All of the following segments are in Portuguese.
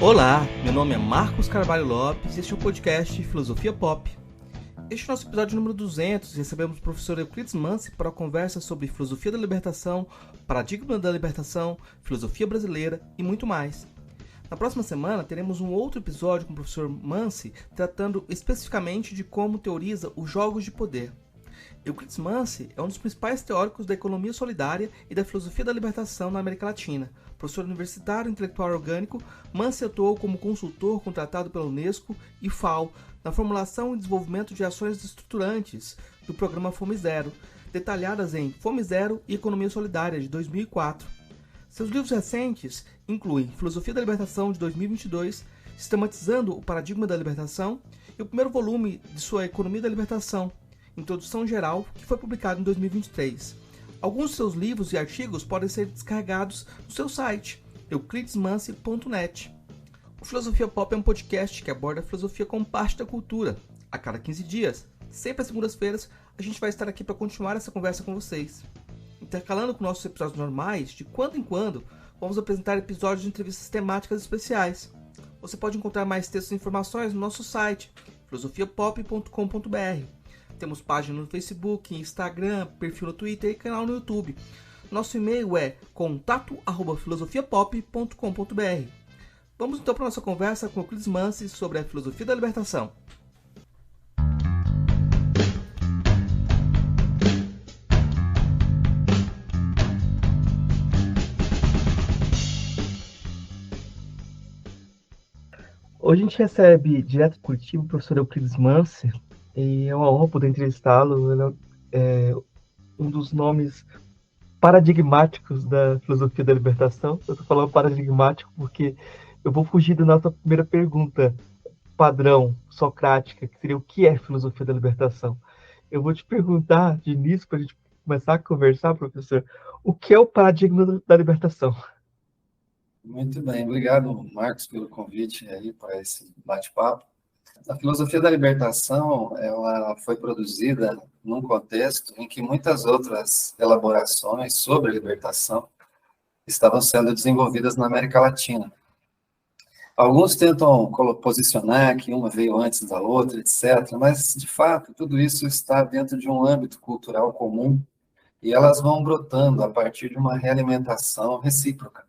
Olá, meu nome é Marcos Carvalho Lopes e este é o podcast Filosofia Pop. Este é o nosso episódio número 200 e recebemos o professor Euclides Mansi para uma conversa sobre filosofia da libertação, paradigma da libertação, filosofia brasileira e muito mais. Na próxima semana teremos um outro episódio com o professor Mansi tratando especificamente de como teoriza os jogos de poder. Euclides Mansi é um dos principais teóricos da economia solidária e da filosofia da libertação na América Latina. Professor universitário intelectual orgânico, Mansi atuou como consultor contratado pela Unesco e FAO na formulação e desenvolvimento de ações estruturantes do programa Fome Zero, detalhadas em Fome Zero e Economia Solidária, de 2004. Seus livros recentes incluem Filosofia da Libertação, de 2022, Sistematizando o Paradigma da Libertação, e o primeiro volume de sua Economia da Libertação, Introdução Geral, que foi publicado em 2023. Alguns de seus livros e artigos podem ser descarregados no seu site, euclidesmansi.net. O Filosofia Pop é um podcast que aborda a filosofia como parte da cultura. A cada 15 dias, sempre às segundas-feiras, a gente vai estar aqui para continuar essa conversa com vocês. Intercalando com nossos episódios normais, de quando em quando, vamos apresentar episódios de entrevistas temáticas especiais. Você pode encontrar mais textos e informações no nosso site, filosofiapop.com.br. Temos página no Facebook, Instagram, perfil no Twitter e canal no YouTube. Nosso e-mail é contato@filosofiapop.com.br. Vamos então para a nossa conversa com Euclides Mansi sobre a filosofia da libertação. Hoje a gente recebe direto do Curitiba o professor Euclides Mansi, e é uma honra poder entrevistá-lo. Ele é um dos nomes paradigmáticos da filosofia da libertação. Eu estou falando paradigmático porque eu vou fugir da nossa primeira pergunta padrão, socrática, que seria o que é filosofia da libertação. Eu vou te perguntar de início, para a gente começar a conversar, professor, o que é o paradigma da libertação? Muito bem, obrigado, Marcos, pelo convite aí para esse bate-papo. A filosofia da libertação, ela foi produzida num contexto em que muitas outras elaborações sobre a libertação estavam sendo desenvolvidas na América Latina. Alguns tentam posicionar que uma veio antes da outra, etc., mas, de fato, tudo isso está dentro de um âmbito cultural comum e elas vão brotando a partir de uma realimentação recíproca.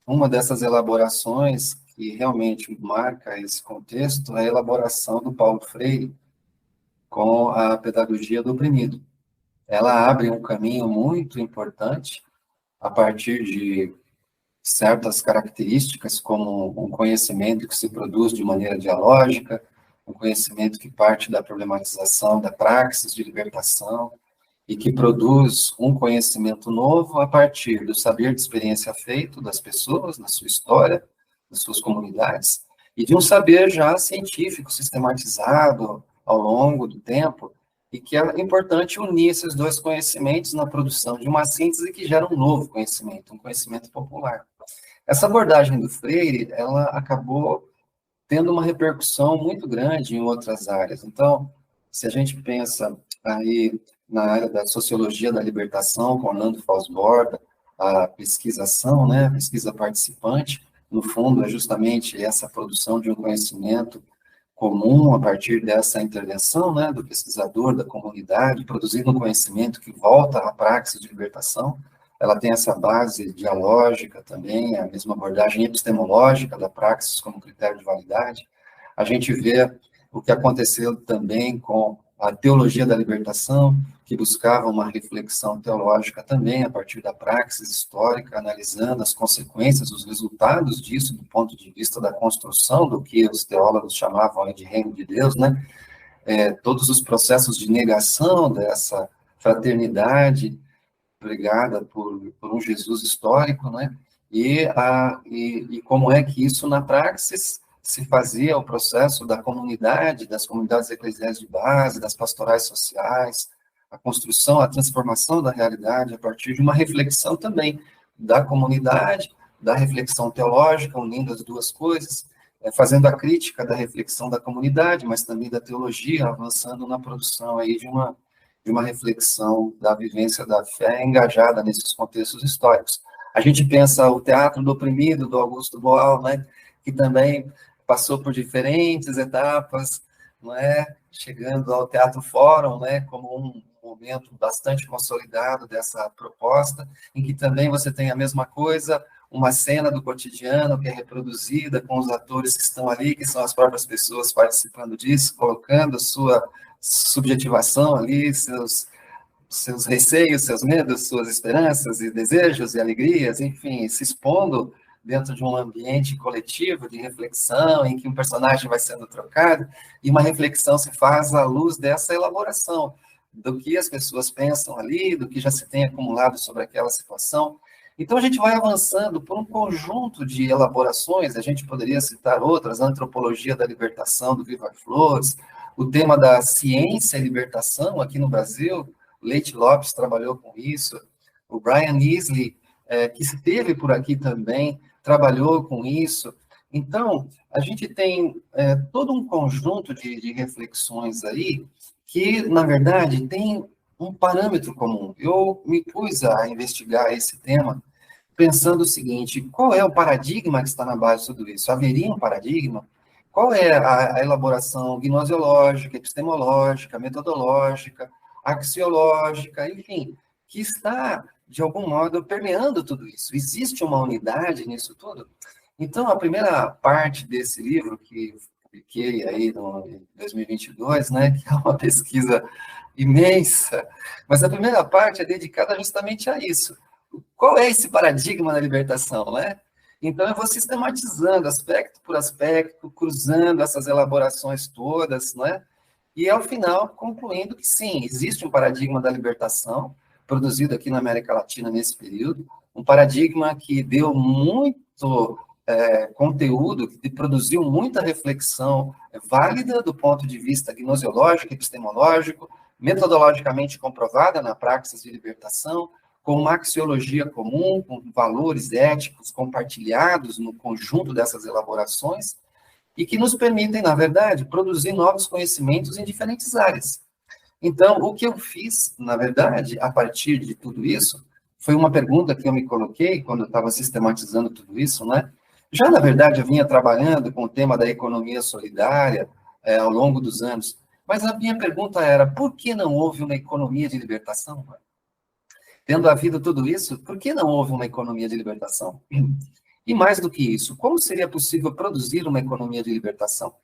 Uma dessas elaborações que realmente marca esse contexto é a elaboração do Paulo Freire com a pedagogia do oprimido. Ela abre um caminho muito importante a partir de certas características, como um conhecimento que se produz de maneira dialógica, um conhecimento que parte da problematização da praxis de libertação e que produz um conhecimento novo a partir do saber de experiência feito das pessoas, da sua história, das suas comunidades, e de um saber já científico, sistematizado ao longo do tempo, e que é importante unir esses dois conhecimentos na produção de uma síntese que gera um novo conhecimento, um conhecimento popular. Essa abordagem do Freire, ela acabou tendo uma repercussão muito grande em outras áreas. Então, se a gente pensa aí na área da sociologia da libertação, com Orlando Falsborda, a pesquisação, né, a pesquisa participante, no fundo, é justamente essa produção de um conhecimento comum a partir dessa intervenção, né, do pesquisador, da comunidade, produzindo um conhecimento que volta à praxis de libertação. Ela tem essa base dialógica também, a mesma abordagem epistemológica da praxis como critério de validade. A gente vê o que aconteceu também com a teologia da libertação, que buscava uma reflexão teológica também a partir da praxis histórica, analisando as consequências, os resultados disso do ponto de vista da construção do que os teólogos chamavam de reino de Deus, né? Todos os processos de negação dessa fraternidade pregada por um Jesus histórico, né? E como é que isso na praxis se fazia o processo da comunidade, das comunidades eclesiais de base, das pastorais sociais, a construção, a transformação da realidade a partir de uma reflexão também da comunidade, da reflexão teológica, unindo as duas coisas, fazendo a crítica da reflexão da comunidade, mas também da teologia, avançando na produção aí de uma reflexão da vivência da fé engajada nesses contextos históricos. A gente pensa o teatro do oprimido, do Augusto Boal, né, que também passou por diferentes etapas, não é? Chegando ao Teatro Fórum, né, como um momento bastante consolidado dessa proposta, em que também você tem a mesma coisa, uma cena do cotidiano que é reproduzida com os atores que estão ali, que são as próprias pessoas participando disso, colocando sua subjetivação ali, seus receios, seus medos, suas esperanças e desejos e alegrias, enfim, se expondo dentro de um ambiente coletivo de reflexão, em que um personagem vai sendo trocado, e uma reflexão se faz à luz dessa elaboração, do que as pessoas pensam ali, do que já se tem acumulado sobre aquela situação. Então, a gente vai avançando por um conjunto de elaborações, a gente poderia citar outras, a antropologia da libertação, do Vivar Flores, o tema da ciência e libertação aqui no Brasil, Leite Lopes trabalhou com isso, o Brian Easley, que esteve por aqui também, trabalhou com isso. Então, a gente tem todo um conjunto de reflexões aí que, na verdade, tem um parâmetro comum. Eu me pus a investigar esse tema pensando o seguinte: qual é o paradigma que está na base de tudo isso? Haveria um paradigma? Qual é a elaboração gnoseológica, epistemológica, metodológica, axiológica, enfim, que está, de algum modo, permeando tudo isso? Existe uma unidade nisso tudo? Então, a primeira parte desse livro, que publiquei aí em 2022, né, que é uma pesquisa imensa, mas a primeira parte é dedicada justamente a isso. Qual é esse paradigma da libertação, né? Então, eu vou sistematizando aspecto por aspecto, cruzando essas elaborações todas, né? E, ao final, concluindo que, sim, existe um paradigma da libertação, produzido aqui na América Latina nesse período, um paradigma que deu muito conteúdo, que produziu muita reflexão válida do ponto de vista gnoseológico, epistemológico, metodologicamente comprovada na praxis de libertação, com uma axiologia comum, com valores éticos compartilhados no conjunto dessas elaborações, e que nos permitem, na verdade, produzir novos conhecimentos em diferentes áreas. Então, o que eu fiz, na verdade, a partir de tudo isso, foi uma pergunta que eu me coloquei quando eu estava sistematizando tudo isso, né? Já, na verdade, eu vinha trabalhando com o tema da economia solidária ao longo dos anos, mas a minha pergunta era: por que não houve uma economia de libertação? Tendo havido tudo isso, por que não houve uma economia de libertação? E mais do que isso, como seria possível produzir uma economia de libertação?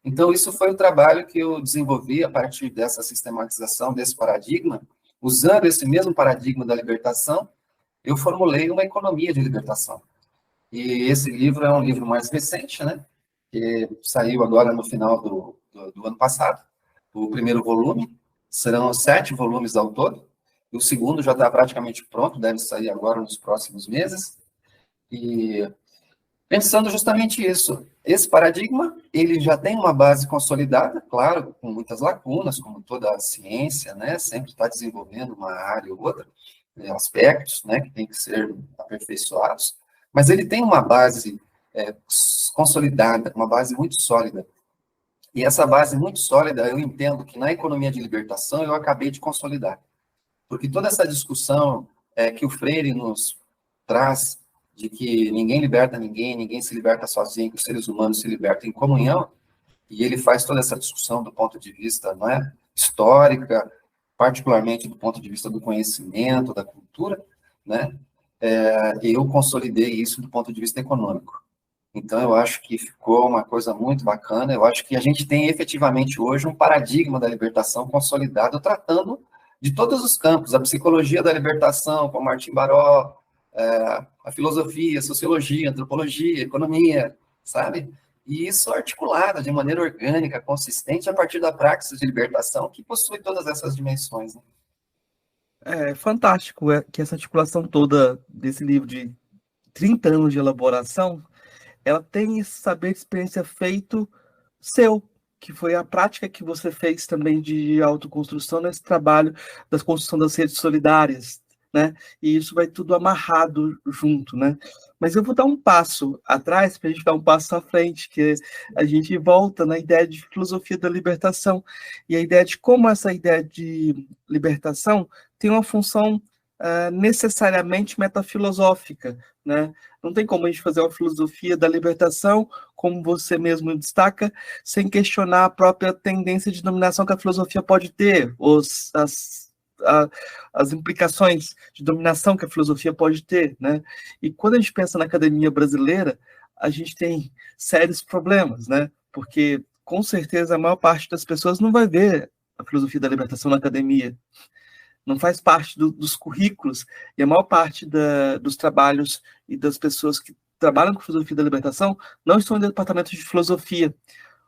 Então, isso foi o trabalho que eu desenvolvi a partir dessa sistematização desse paradigma. Usando esse mesmo paradigma da libertação, eu formulei uma economia de libertação. E esse livro é um livro mais recente, né? Que saiu agora no final do ano passado. O primeiro volume, serão 7 volumes ao todo. E o segundo já está praticamente pronto, deve sair agora nos próximos meses. E pensando justamente isso, esse paradigma, ele já tem uma base consolidada, claro, com muitas lacunas, como toda a ciência, né? Sempre está desenvolvendo uma área ou outra, aspectos, né, que tem que ser aperfeiçoados, mas ele tem uma base consolidada, uma base muito sólida. E essa base muito sólida, eu entendo que na economia de libertação eu acabei de consolidar. Porque toda essa discussão que o Freire nos traz, de que ninguém liberta ninguém, ninguém se liberta sozinho, que os seres humanos se libertam em comunhão, e ele faz toda essa discussão do ponto de vista, não é, histórica, particularmente do ponto de vista do conhecimento, da cultura, né? Eu consolidei isso do ponto de vista econômico. Então, eu acho que ficou uma coisa muito bacana. Eu acho que a gente tem efetivamente hoje um paradigma da libertação consolidado, tratando de todos os campos, a psicologia da libertação, com Martim Baró, a filosofia, a sociologia, a antropologia, a economia, sabe? E isso articulado de maneira orgânica, consistente, a partir da praxis de libertação, que possui todas essas dimensões, né? É fantástico que essa articulação toda desse livro de 30 anos de elaboração, ela tem esse saber de experiência feito seu, que foi a prática que você fez também de autoconstrução nesse trabalho da construção das redes solidárias, né? E isso vai tudo amarrado junto, né? Mas eu vou dar um passo atrás para a gente dar um passo à frente, que a gente volta na ideia de filosofia da libertação e a ideia de como essa ideia de libertação tem uma função necessariamente metafilosófica, né? Não tem como a gente fazer uma filosofia da libertação, como você mesmo destaca, sem questionar a própria tendência de dominação que a filosofia pode ter, as implicações de dominação que a filosofia pode ter, né? E quando a gente pensa na academia brasileira, a gente tem sérios problemas, né? Porque, com certeza, a maior parte das pessoas não vai ver a filosofia da libertação na academia, não faz parte dos currículos, e a maior parte dos trabalhos e das pessoas que trabalham com filosofia da libertação não estão em departamento de filosofia,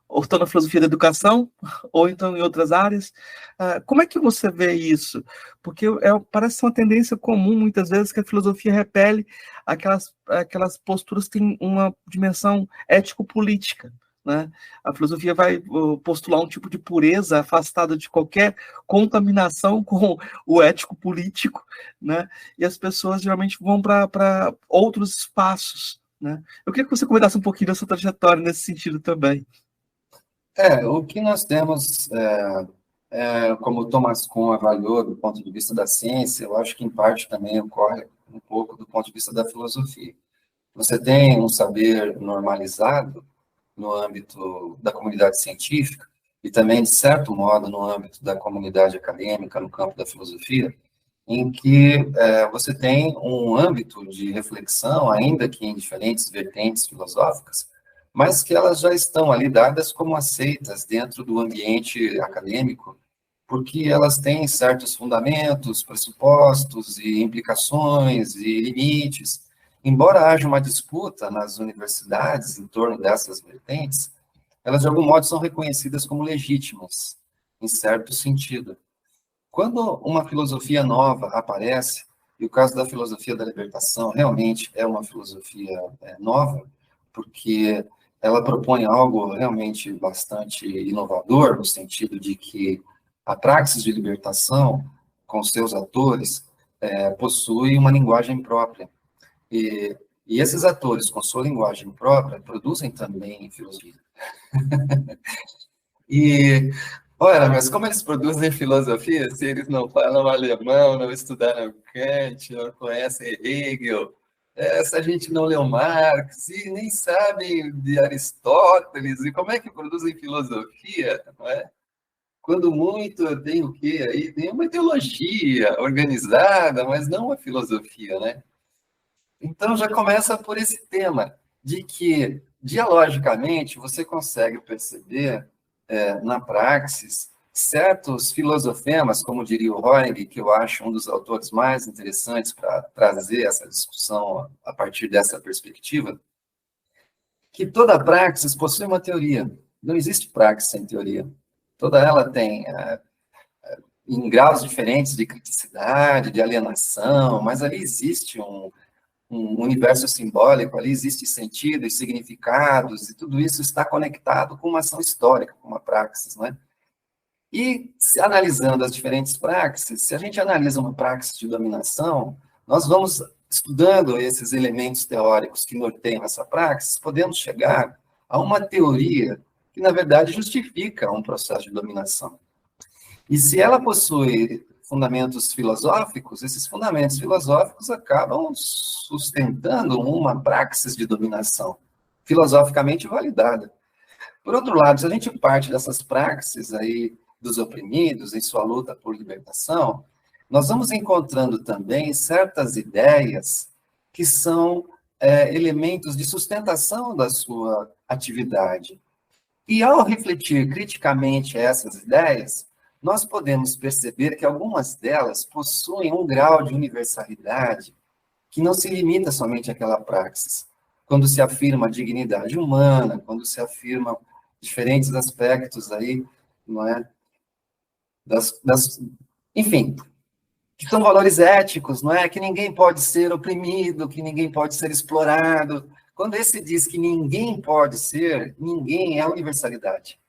ou estão na filosofia da educação, ou então em outras áreas. Como é que você vê isso? Porque parece ser uma tendência comum, muitas vezes, que a filosofia repele aquelas posturas que têm uma dimensão ético-política, né? A filosofia vai postular um tipo de pureza afastada de qualquer contaminação com o ético-político, né? E as pessoas geralmente vão para outros espaços, né? Eu queria que você comentasse um pouquinho dessa trajetória nesse sentido também. O que nós temos, como o Thomas Kuhn avaliou do ponto de vista da ciência, eu acho que em parte também ocorre um pouco do ponto de vista da filosofia. Você tem um saber normalizado no âmbito da comunidade científica e também, de certo modo, no âmbito da comunidade acadêmica, no campo da filosofia, em que você tem um âmbito de reflexão, ainda que em diferentes vertentes filosóficas, mas que elas já estão ali dadas como aceitas dentro do ambiente acadêmico, porque elas têm certos fundamentos, pressupostos e implicações e limites. Embora haja uma disputa nas universidades em torno dessas vertentes, elas de algum modo são reconhecidas como legítimas, em certo sentido. Quando uma filosofia nova aparece, e o caso da filosofia da libertação realmente é uma filosofia nova, porque ela propõe algo realmente bastante inovador, no sentido de que a praxis de libertação, com seus atores, possui uma linguagem própria. E esses atores, com sua linguagem própria, produzem também filosofia. Olha, mas como eles produzem filosofia se eles não falam alemão, não estudaram Kant, não conhecem Hegel, se a gente não leu Marx e nem sabe de Aristóteles, e como é que produzem filosofia, não é? Quando muito tem o quê aí? Tem uma ideologia organizada, mas não uma filosofia, né? Então já começa por esse tema, de que, dialogicamente, você consegue perceber na praxis certos filosofemas, como diria o Roig, que eu acho um dos autores mais interessantes para trazer essa discussão a partir dessa perspectiva, que toda praxis possui uma teoria. Não existe praxis sem teoria. Toda ela tem, em graus diferentes de criticidade, de alienação, mas ali existe um universo simbólico, ali existe sentido e significados, e tudo isso está conectado com uma ação histórica, com uma praxis, né? E, analisando as diferentes praxis, se a gente analisa uma praxis de dominação, nós vamos estudando esses elementos teóricos que norteiam essa praxis, podemos chegar a uma teoria que, na verdade, justifica um processo de dominação. E se ela possui fundamentos filosóficos, esses fundamentos filosóficos acabam sustentando uma praxis de dominação, filosoficamente validada. Por outro lado, se a gente parte dessas praxis aí dos oprimidos em sua luta por libertação, nós vamos encontrando também certas ideias que são elementos de sustentação da sua atividade. E ao refletir criticamente essas ideias, nós podemos perceber que algumas delas possuem um grau de universalidade que não se limita somente àquela praxis. Quando se afirma a dignidade humana, quando se afirmam diferentes aspectos aí, não é? Enfim, que são valores éticos, não é? Que ninguém pode ser oprimido, que ninguém pode ser explorado. Quando esse diz que ninguém pode ser, ninguém é a universalidade.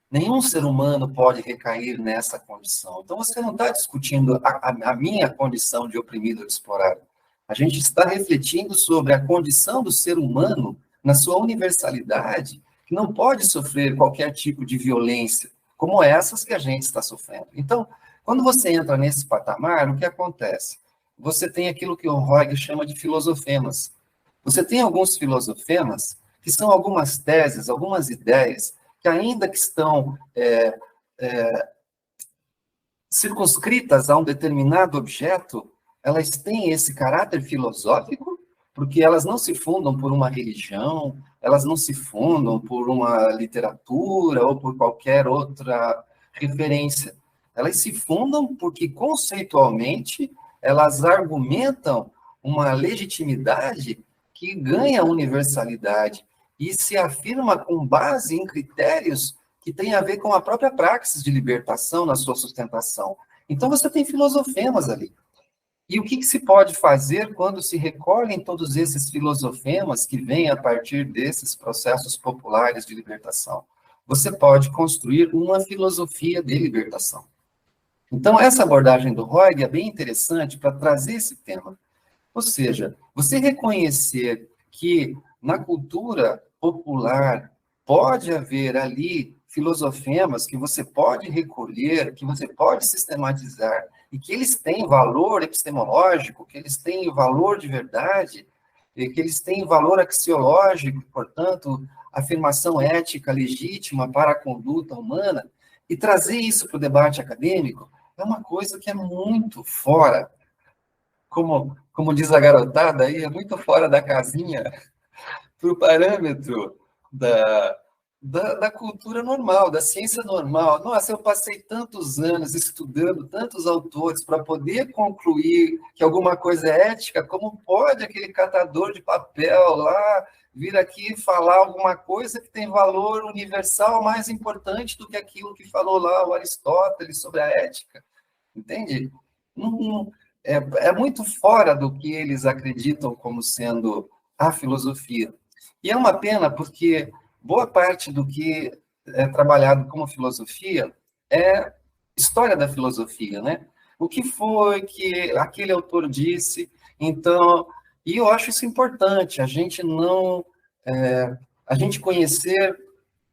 Nenhum ser humano pode recair nessa condição. Então, você não está discutindo a minha condição de oprimido ou de explorado. A gente está refletindo sobre a condição do ser humano na sua universalidade, que não pode sofrer qualquer tipo de violência, como essas que a gente está sofrendo. Então, quando você entra nesse patamar, o que acontece? você tem aquilo que o Roig chama de filosofemas. Você tem alguns filosofemas que são algumas teses, algumas ideias, que ainda que estão circunscritas a um determinado objeto, elas têm esse caráter filosófico, porque elas não se fundam por uma religião, elas não se fundam por uma literatura ou por qualquer outra referência. Elas se fundam porque, conceitualmente, elas argumentam uma legitimidade que ganha universalidade e se afirma com base em critérios que têm a ver com a própria praxis de libertação na sua sustentação. Então, você tem filosofemas ali. E o que se pode fazer quando se recolhem todos esses filosofemas que vêm a partir desses processos populares de libertação? Você pode construir uma filosofia de libertação. Então, essa abordagem do Roig é bem interessante para trazer esse tema. Ou seja, você reconhecer que na cultura popular pode haver ali filosofemas que você pode recolher, que você pode sistematizar, e que eles têm valor epistemológico, que eles têm valor de verdade, e que eles têm valor axiológico, portanto, afirmação ética legítima para a conduta humana, e trazer isso para o debate acadêmico é uma coisa que é muito fora, como diz a garotada aí, é muito fora da casinha, para o parâmetro da cultura normal, da ciência normal. Nossa, eu passei tantos anos estudando tantos autores para poder concluir que alguma coisa é ética, como pode aquele catador de papel lá vir aqui falar alguma coisa que tem valor universal mais importante do que aquilo que falou lá o Aristóteles sobre a ética? Entende? É muito fora do que eles acreditam como sendo a filosofia. E é uma pena porque boa parte do que é trabalhado como filosofia é história da filosofia, né? O que foi que aquele autor disse, então, e eu acho isso importante, a gente não, a gente conhecer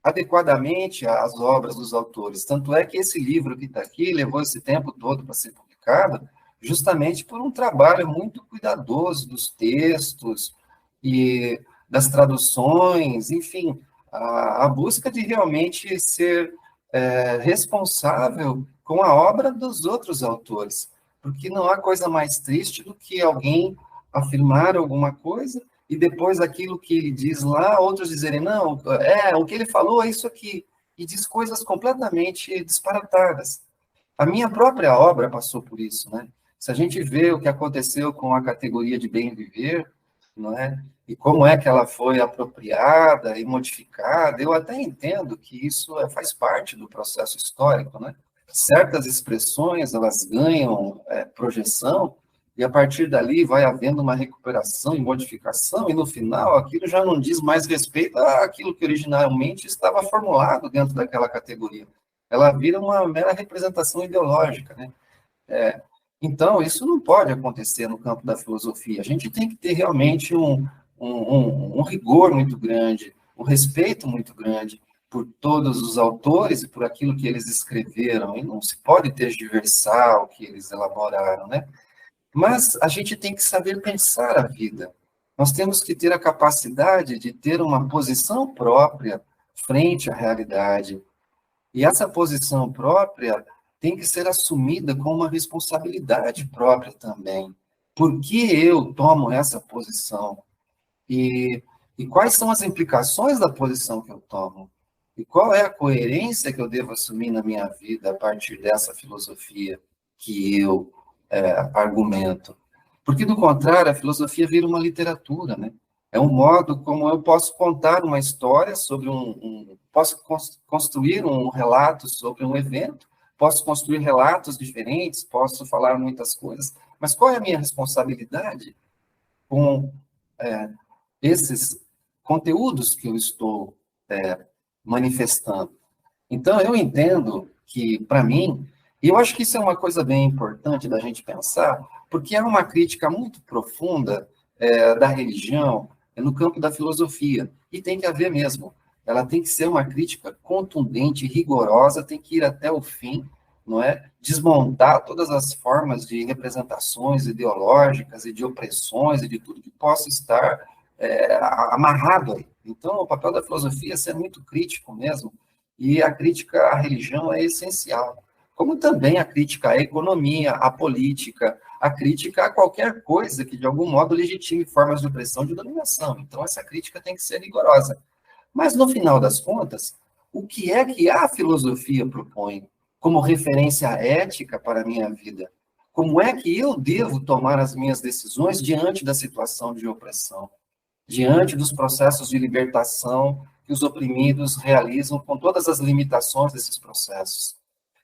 adequadamente as obras dos autores, tanto é que esse livro que está aqui levou esse tempo todo para ser publicado, justamente por um trabalho muito cuidadoso dos textos e das traduções, enfim, a busca de realmente ser responsável com a obra dos outros autores, porque não há coisa mais triste do que alguém afirmar alguma coisa e depois aquilo que ele diz lá, outros dizerem, não, o que ele falou é isso aqui, e diz coisas completamente disparatadas. A minha própria obra passou por isso, né? Se a gente vê o que aconteceu com a categoria de bem viver, não é? E como é que ela foi apropriada e modificada, eu até entendo que isso faz parte do processo histórico, né? Certas expressões, elas ganham projeção, e a partir dali vai havendo uma recuperação e modificação, e no final aquilo já não diz mais respeito àquilo que originalmente estava formulado dentro daquela categoria. Ela vira uma mera representação ideológica, né? Então, isso não pode acontecer no campo da filosofia. A gente tem que ter realmente um rigor muito grande, um respeito muito grande por todos os autores e por aquilo que eles escreveram, e não se pode tergiversar o que eles elaboraram, né? Mas a gente tem que saber pensar a vida. Nós temos que ter a capacidade de ter uma posição própria frente à realidade. E essa posição própria tem que ser assumida com uma responsabilidade própria também. Por que eu tomo essa posição? E quais são as implicações da posição que eu tomo? E qual é a coerência que eu devo assumir na minha vida a partir dessa filosofia que eu argumento? Porque, do contrário, a filosofia vira uma literatura, né? É um modo como eu posso contar uma história sobre posso construir um relato sobre um evento, posso construir relatos diferentes, posso falar muitas coisas, mas qual é a minha responsabilidade com esses conteúdos que eu estou manifestando? Então, eu entendo que, para mim, e eu acho que isso é uma coisa bem importante da gente pensar, porque é uma crítica muito profunda da religião no campo da filosofia, e tem que haver mesmo. Ela tem que ser uma crítica contundente, rigorosa, tem que ir até o fim, não é? Desmontar todas as formas de representações ideológicas e de opressões e de tudo que possa estar amarrado aí. Então, o papel da filosofia é ser muito crítico mesmo, e a crítica à religião é essencial, como também a crítica à economia, à política, a crítica a qualquer coisa que, de algum modo, legitime formas de opressão e de dominação. Então, essa crítica tem que ser rigorosa. Mas, no final das contas, o que é que a filosofia propõe como referência ética para a minha vida? Como é que eu devo tomar as minhas decisões diante da situação de opressão, diante dos processos de libertação que os oprimidos realizam com todas as limitações desses processos?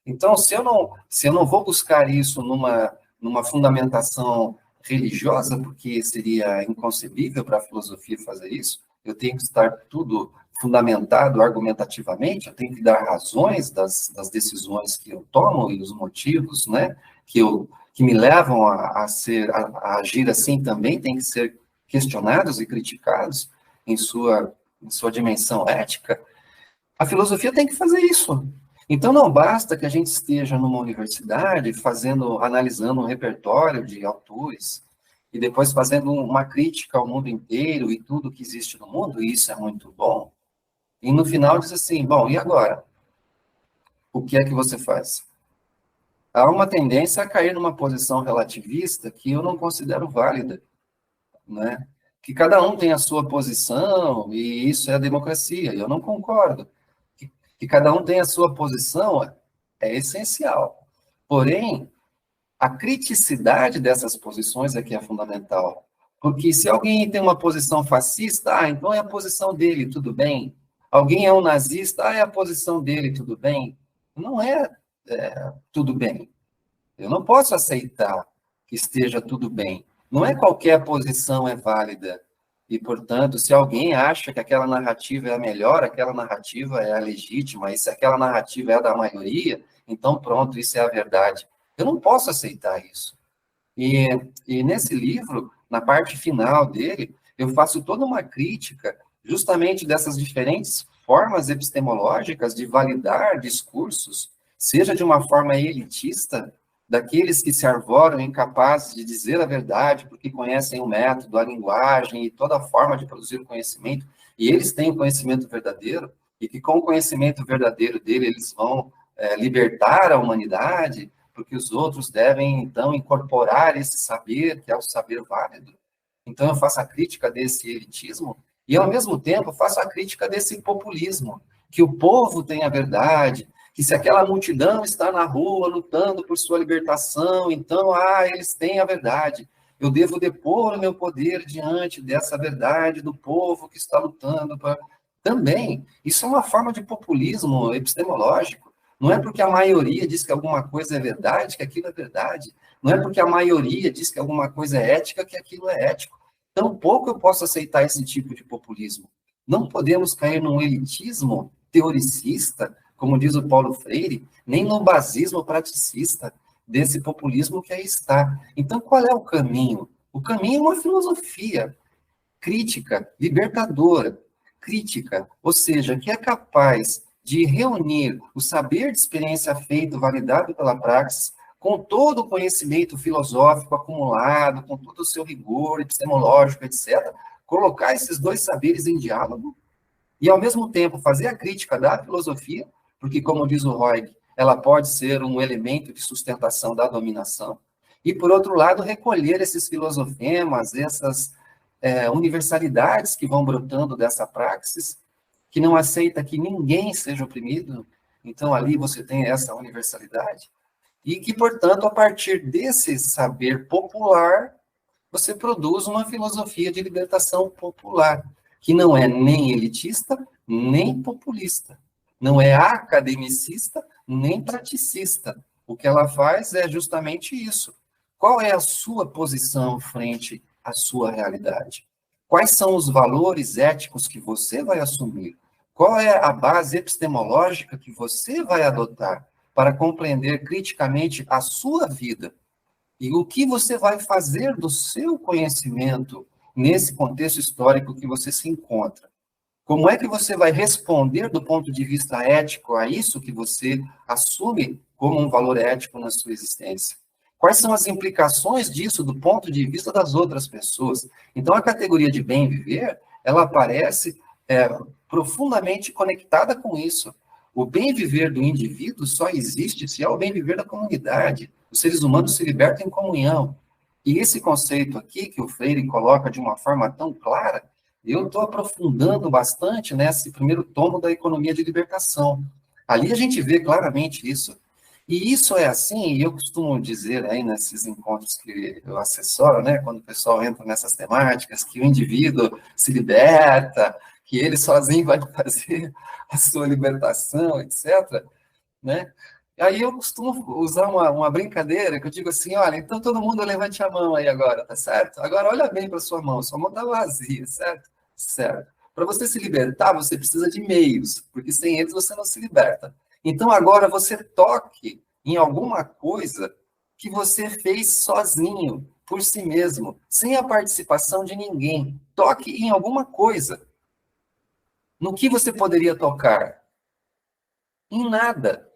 Então, se eu não vou buscar isso numa fundamentação religiosa, porque seria inconcebível para a filosofia fazer isso, eu tenho que estar tudo fundamentado argumentativamente, eu tenho que dar razões das decisões que eu tomo e os motivos, né, que me levam a agir assim também têm que ser questionados e criticados em sua dimensão ética. A filosofia tem que fazer isso. Então, não basta que a gente esteja numa universidade analisando um repertório de autores e depois fazendo uma crítica ao mundo inteiro e tudo que existe no mundo, e isso é muito bom. E no final diz assim, bom, e agora? O que é que você faz? Há uma tendência a cair numa posição relativista que eu não considero válida, né? Que cada um tem a sua posição e isso é a democracia, e eu não concordo. Que cada um tem a sua posição é essencial. Porém, a criticidade dessas posições é que é fundamental. Porque se alguém tem uma posição fascista, então é a posição dele, tudo bem. Alguém é um nazista, é a posição dele, tudo bem. Não tudo bem. Eu não posso aceitar que esteja tudo bem. Não é qualquer posição é válida. E, portanto, se alguém acha que aquela narrativa é a melhor, aquela narrativa é a legítima, e se aquela narrativa é a da maioria, então pronto, isso é a verdade. Eu não posso aceitar isso. E nesse livro, na parte final dele, eu faço toda uma crítica justamente dessas diferentes formas epistemológicas de validar discursos, seja de uma forma elitista, daqueles que se arvoram incapazes de dizer a verdade, porque conhecem o método, a linguagem e toda a forma de produzir o conhecimento, e eles têm o conhecimento verdadeiro, e que com o conhecimento verdadeiro dele eles vão libertar a humanidade, porque os outros devem, então, incorporar esse saber, que é o saber válido. Então, eu faço a crítica desse elitismo e, ao mesmo tempo, faço a crítica desse populismo, que o povo tem a verdade, que se aquela multidão está na rua lutando por sua libertação, então, eles têm a verdade. Eu devo depor o meu poder diante dessa verdade do povo que está lutando para... Também, isso é uma forma de populismo epistemológico. Não é porque a maioria diz que alguma coisa é verdade, que aquilo é verdade. Não é porque a maioria diz que alguma coisa é ética, que aquilo é ético. Tampouco eu posso aceitar esse tipo de populismo. Não podemos cair num elitismo teoricista, como diz o Paulo Freire, nem no basismo praticista desse populismo que aí está. Então, qual é o caminho? O caminho é uma filosofia crítica, libertadora, crítica, ou seja, que é capaz de reunir o saber de experiência feito, validado pela praxis, com todo o conhecimento filosófico acumulado, com todo o seu rigor epistemológico, etc., colocar esses dois saberes em diálogo e, ao mesmo tempo, fazer a crítica da filosofia, porque, como diz o Roig, ela pode ser um elemento de sustentação da dominação, e, por outro lado, recolher esses filosofemas, essas universalidades que vão brotando dessa praxis, que não aceita que ninguém seja oprimido, então ali você tem essa universalidade, e que, portanto, a partir desse saber popular, você produz uma filosofia de libertação popular, que não é nem elitista, nem populista, não é academicista, nem praticista. O que ela faz é justamente isso. Qual é a sua posição frente à sua realidade? Quais são os valores éticos que você vai assumir? Qual é a base epistemológica que você vai adotar para compreender criticamente a sua vida? E o que você vai fazer do seu conhecimento nesse contexto histórico que você se encontra? Como é que você vai responder do ponto de vista ético a isso que você assume como um valor ético na sua existência. Quais são as implicações disso do ponto de vista das outras pessoas? Então, a categoria de bem viver, ela aparece profundamente conectada com isso. O bem viver do indivíduo só existe se é o bem viver da comunidade. Os seres humanos se libertam em comunhão. E esse conceito aqui, que o Freire coloca de uma forma tão clara, eu estou aprofundando bastante nesse primeiro tomo da Economia de Libertação. Ali a gente vê claramente isso. E isso é assim, e eu costumo dizer aí nesses encontros que eu assessoro, né, quando o pessoal entra nessas temáticas, que o indivíduo se liberta, que ele sozinho vai fazer a sua libertação, etc., né? Aí eu costumo usar uma brincadeira, que eu digo assim, olha, então todo mundo levante a mão aí agora, tá certo? Agora olha bem para sua mão está vazia, certo? Certo. Para você se libertar, você precisa de meios, porque sem eles você não se liberta. Então agora você toque em alguma coisa que você fez sozinho, por si mesmo, sem a participação de ninguém. Toque em alguma coisa. No que você poderia tocar? Em nada.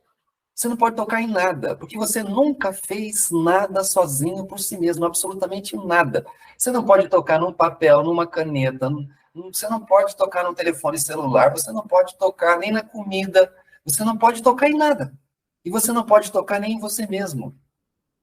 Você não pode tocar em nada, porque você nunca fez nada sozinho por si mesmo, absolutamente nada. Você não pode tocar num papel, numa caneta, você não pode tocar no telefone celular, você não pode tocar nem na comida, você não pode tocar em nada. E você não pode tocar nem em você mesmo,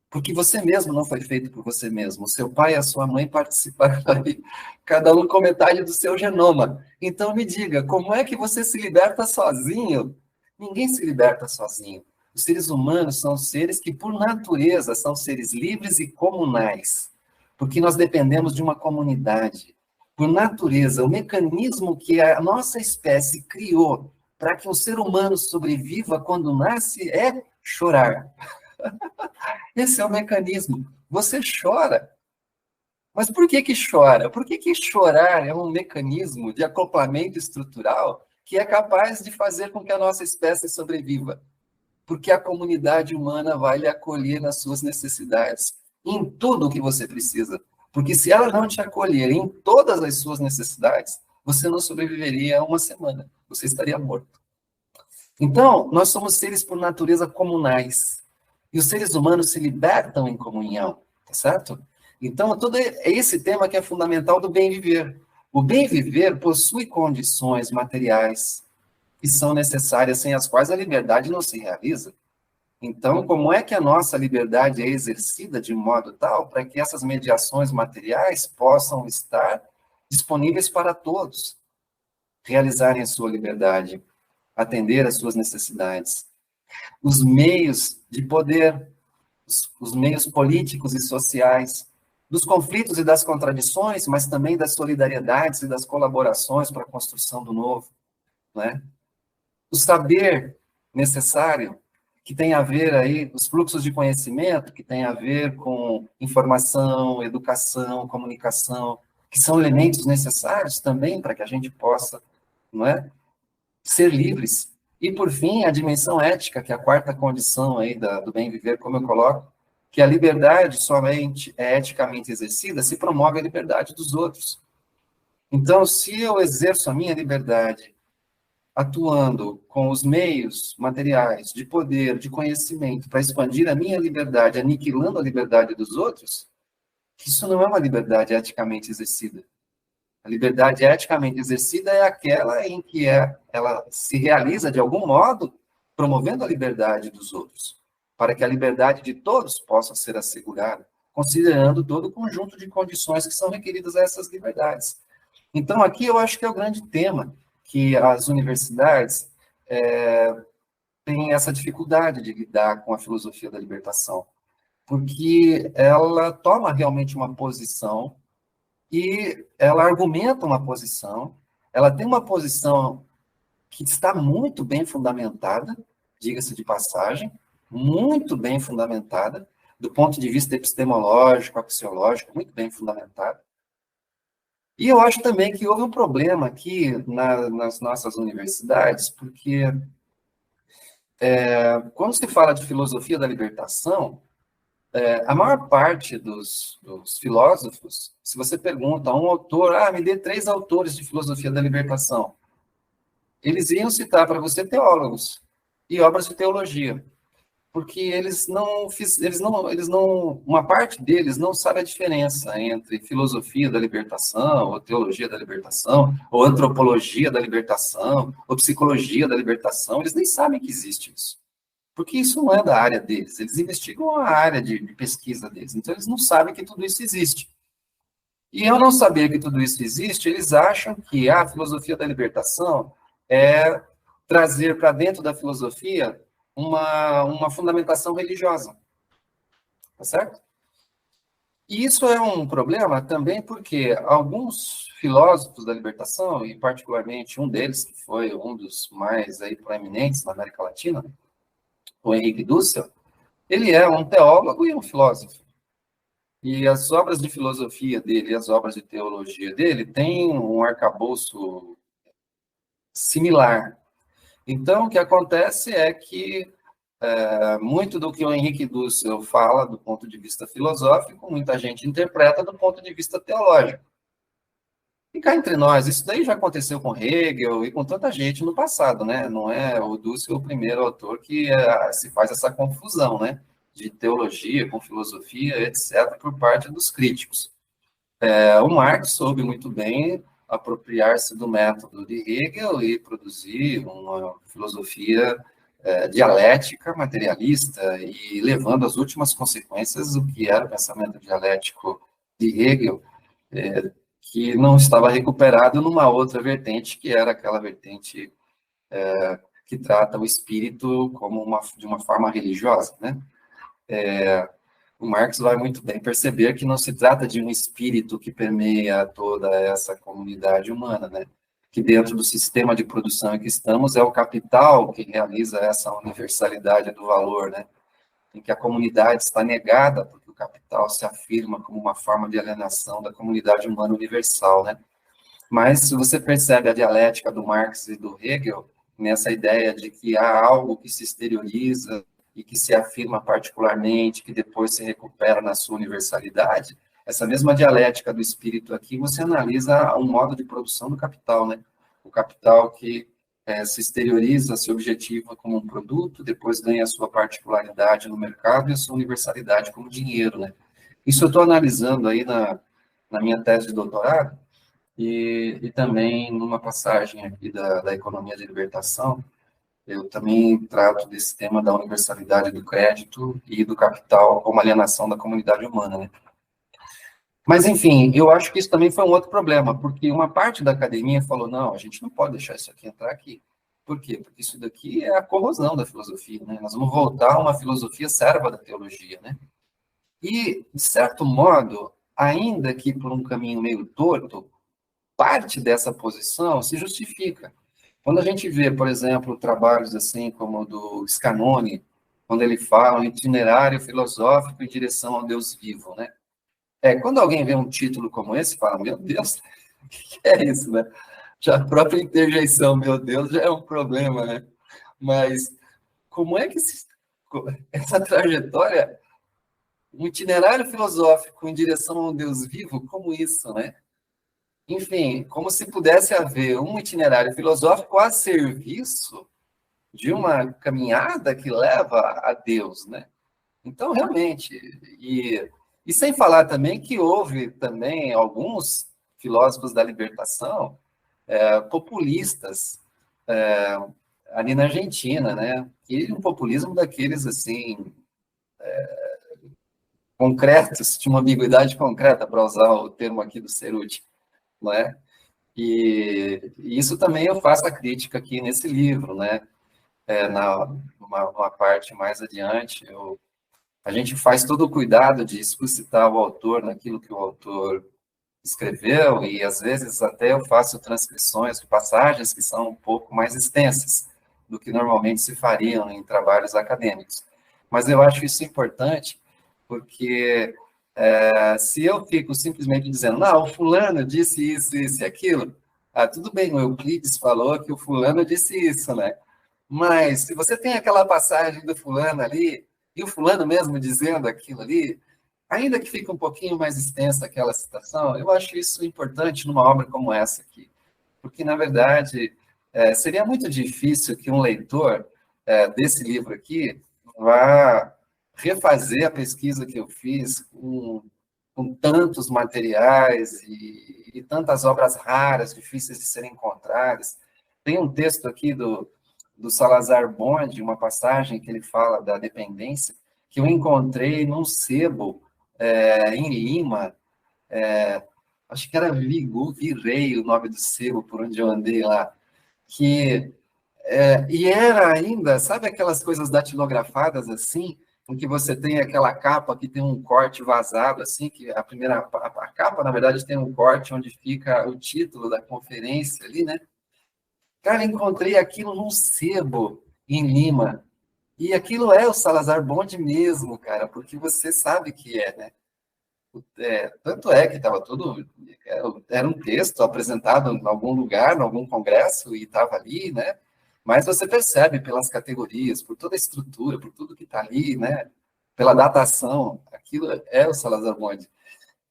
porque você mesmo não foi feito por você mesmo. O seu pai e a sua mãe participaram aí, cada um com metade do seu genoma. Então me diga, como é que você se liberta sozinho? Ninguém se liberta sozinho. Os seres humanos são seres que, por natureza, são seres livres e comunais, porque nós dependemos de uma comunidade. Por natureza, o mecanismo que a nossa espécie criou para que um ser humano sobreviva quando nasce é chorar. Esse é o mecanismo. Você chora. Mas por que chora? Por que chorar é um mecanismo de acoplamento estrutural que é capaz de fazer com que a nossa espécie sobreviva? Porque a comunidade humana vai lhe acolher nas suas necessidades, em tudo o que você precisa. Porque se ela não te acolher em todas as suas necessidades, você não sobreviveria a uma semana, você estaria morto. Então, nós somos seres por natureza comunais, e os seres humanos se libertam em comunhão, tá certo? Então, todo esse tema que é fundamental do bem viver. O bem viver possui condições materiais, que são necessárias, sem as quais a liberdade não se realiza. Então, como é que a nossa liberdade é exercida de modo tal para que essas mediações materiais possam estar disponíveis para todos, realizarem a sua liberdade, atender às suas necessidades? Os meios de poder, os meios políticos e sociais, dos conflitos e das contradições, mas também das solidariedades e das colaborações para a construção do novo, né? O saber necessário, que tem a ver aí, os fluxos de conhecimento, que tem a ver com informação, educação, comunicação, que são elementos necessários também para que a gente possa, não é, ser livres. E, por fim, a dimensão ética, que é a quarta condição aí do bem viver, como eu coloco, que a liberdade somente é eticamente exercida se promove a liberdade dos outros. Então, se eu exerço a minha liberdade atuando com os meios materiais de poder, de conhecimento, para expandir a minha liberdade, aniquilando a liberdade dos outros, isso não é uma liberdade eticamente exercida. A liberdade eticamente exercida é aquela em que ela se realiza, de algum modo, promovendo a liberdade dos outros, para que a liberdade de todos possa ser assegurada, considerando todo o conjunto de condições que são requeridas a essas liberdades. Então, aqui eu acho que é o grande tema, que as universidades têm essa dificuldade de lidar com a filosofia da libertação, porque ela toma realmente uma posição e ela argumenta uma posição, ela tem uma posição que está muito bem fundamentada, diga-se de passagem, muito bem fundamentada, do ponto de vista epistemológico, axiológico, muito bem fundamentada. E eu acho também que houve um problema aqui nas nossas universidades, porque quando se fala de filosofia da libertação, a maior parte dos filósofos, se você pergunta a um autor, me dê 3 autores de filosofia da libertação, eles iam citar para você teólogos e obras de teologia. porque uma parte deles não sabe a diferença entre filosofia da libertação, ou teologia da libertação, ou antropologia da libertação, ou psicologia da libertação, eles nem sabem que existe isso. Porque isso não é da área deles, eles investigam a área de pesquisa deles, então eles não sabem que tudo isso existe. E ao não saber que tudo isso existe, eles acham que a filosofia da libertação é trazer para dentro da filosofia uma fundamentação religiosa, tá certo? E isso é um problema também porque alguns filósofos da libertação, e particularmente um deles, que foi um dos mais aí proeminentes na América Latina, o Henrique Dussel, ele é um teólogo e um filósofo. E as obras de filosofia dele, as obras de teologia dele, têm um arcabouço similar. Então, o que acontece é que muito do que o Henrique Dussel fala do ponto de vista filosófico, muita gente interpreta do ponto de vista teológico. E cá entre nós, isso daí já aconteceu com Hegel e com tanta gente no passado, né? Não é o Dussel o primeiro autor que se faz essa confusão, né? De teologia com filosofia, etc., por parte dos críticos. O Marx soube muito bem apropriar-se do método de Hegel e produzir uma filosofia dialética, materialista, e levando às últimas consequências o que era o pensamento dialético de Hegel, que não estava recuperado numa outra vertente, que era aquela vertente que trata o espírito como de uma forma religiosa, né? O Marx vai muito bem perceber que não se trata de um espírito que permeia toda essa comunidade humana, né? Que dentro do sistema de produção em que estamos é o capital que realiza essa universalidade do valor, né? Em que a comunidade está negada porque o capital se afirma como uma forma de alienação da comunidade humana universal, né? Mas se você percebe a dialética do Marx e do Hegel nessa ideia de que há algo que se exterioriza e que se afirma particularmente, que depois se recupera na sua universalidade, essa mesma dialética do espírito aqui, você analisa um modo de produção do capital, né? O capital que se exterioriza, se objetiva como um produto, depois ganha a sua particularidade no mercado e a sua universalidade como dinheiro, né? Isso eu estou analisando aí na minha tese de doutorado e também numa passagem aqui da economia de libertação, eu também trato desse tema da universalidade do crédito e do capital como alienação da comunidade humana, né? Mas, enfim, eu acho que isso também foi um outro problema, porque uma parte da academia falou, não, a gente não pode deixar isso aqui entrar aqui. Por quê? Porque isso daqui é a corrosão da filosofia, né? Nós vamos voltar a uma filosofia serva da teologia, né? E, de certo modo, ainda que por um caminho meio torto, parte dessa posição se justifica. Quando a gente vê, por exemplo, trabalhos assim como o do Scanoni, quando ele fala um itinerário filosófico em direção ao Deus vivo, né? Quando alguém vê um título como esse, fala, meu Deus, o que é isso, né? Já a própria interjeição, meu Deus, já é um problema, né? Mas como é que essa trajetória, um itinerário filosófico em direção ao Deus vivo, como isso, né? Enfim, como se pudesse haver um itinerário filosófico a serviço de uma caminhada que leva a Deus, né? Então, realmente, e sem falar também que houve também alguns filósofos da libertação populistas ali na Argentina, né? E um populismo daqueles, assim, concretos, de uma ambiguidade concreta, para usar o termo aqui do Cerruti, não é? E isso também eu faço a crítica aqui nesse livro, né? Numa parte mais adiante, a gente faz todo o cuidado de explicitar o autor naquilo que o autor escreveu, e às vezes até eu faço transcrições de passagens que são um pouco mais extensas do que normalmente se fariam em trabalhos acadêmicos. Mas eu acho isso importante, porque se eu fico simplesmente dizendo, não, o fulano disse isso, isso e aquilo, tudo bem, o Euclides falou que o fulano disse isso, né? Mas se você tem aquela passagem do fulano ali, e o fulano mesmo dizendo aquilo ali, ainda que fique um pouquinho mais extensa aquela citação, eu acho isso importante numa obra como essa aqui. Porque, na verdade, seria muito difícil que um leitor desse livro aqui vá refazer a pesquisa que eu fiz com tantos materiais e tantas obras raras, difíceis de serem encontradas. Tem um texto aqui do Salazar Bond, uma passagem que ele fala da dependência, que eu encontrei num sebo em Lima, acho que era Virei o nome do sebo por onde eu andei lá, e era ainda, sabe aquelas coisas datilografadas assim, em que você tem aquela capa que tem um corte vazado, assim, que a capa, na verdade, tem um corte onde fica o título da conferência ali, né? Cara, encontrei aquilo num sebo em Lima, e aquilo é o Salazar Bond mesmo, cara, porque você sabe que é, né? Tanto é que estava tudo. Era um texto apresentado em algum lugar, em algum congresso, e estava ali, né? Mas você percebe pelas categorias, por toda a estrutura, por tudo que está ali, né? Pela datação, aquilo é o Salazar Bond.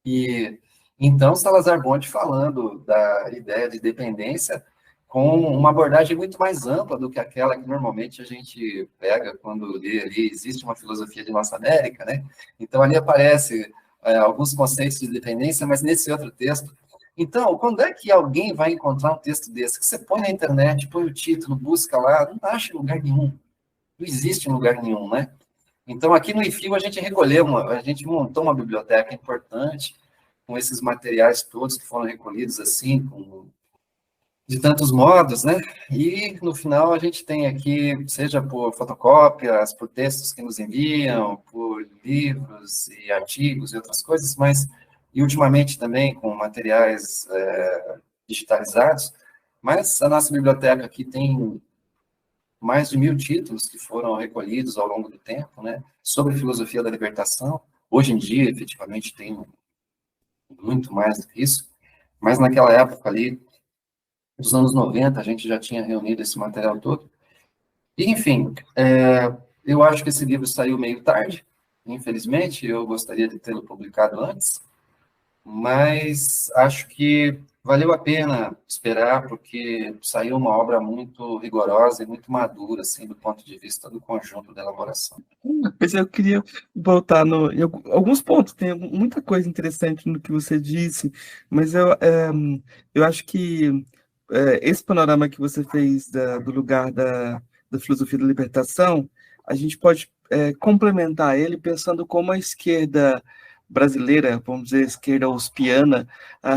E então, Salazar Bond falando da ideia de dependência com uma abordagem muito mais ampla do que aquela que normalmente a gente pega quando lê ali, existe uma filosofia de nossa América, né? Então, ali aparece alguns conceitos de dependência, mas nesse outro texto. Então, quando é que alguém vai encontrar um texto desse? Que você põe na internet, põe o título, busca lá, não acha em lugar nenhum. Não existe em lugar nenhum, né? Então, aqui no IFIO, a gente montou uma biblioteca importante, com esses materiais todos que foram recolhidos assim, de tantos modos, né? E no final a gente tem aqui, seja por fotocópias, por textos que nos enviam, por livros e artigos e outras coisas, e ultimamente também com materiais digitalizados, mas a nossa biblioteca aqui tem mais de 1.000 títulos que foram recolhidos ao longo do tempo, né? Sobre filosofia da libertação. Hoje em dia, efetivamente, tem muito mais do que isso, mas naquela época ali, nos anos 90, a gente já tinha reunido esse material todo. E, enfim, eu acho que esse livro saiu meio tarde, infelizmente, eu gostaria de tê-lo publicado antes, mas acho que valeu a pena esperar, porque saiu uma obra muito rigorosa e muito madura, assim, do ponto de vista do conjunto da elaboração. Pois eu queria voltar em alguns pontos, tem muita coisa interessante no que você disse, mas eu acho que esse panorama que você fez do lugar da filosofia da libertação, a gente pode complementar ele pensando como a esquerda brasileira, vamos dizer, a esquerda uspiana,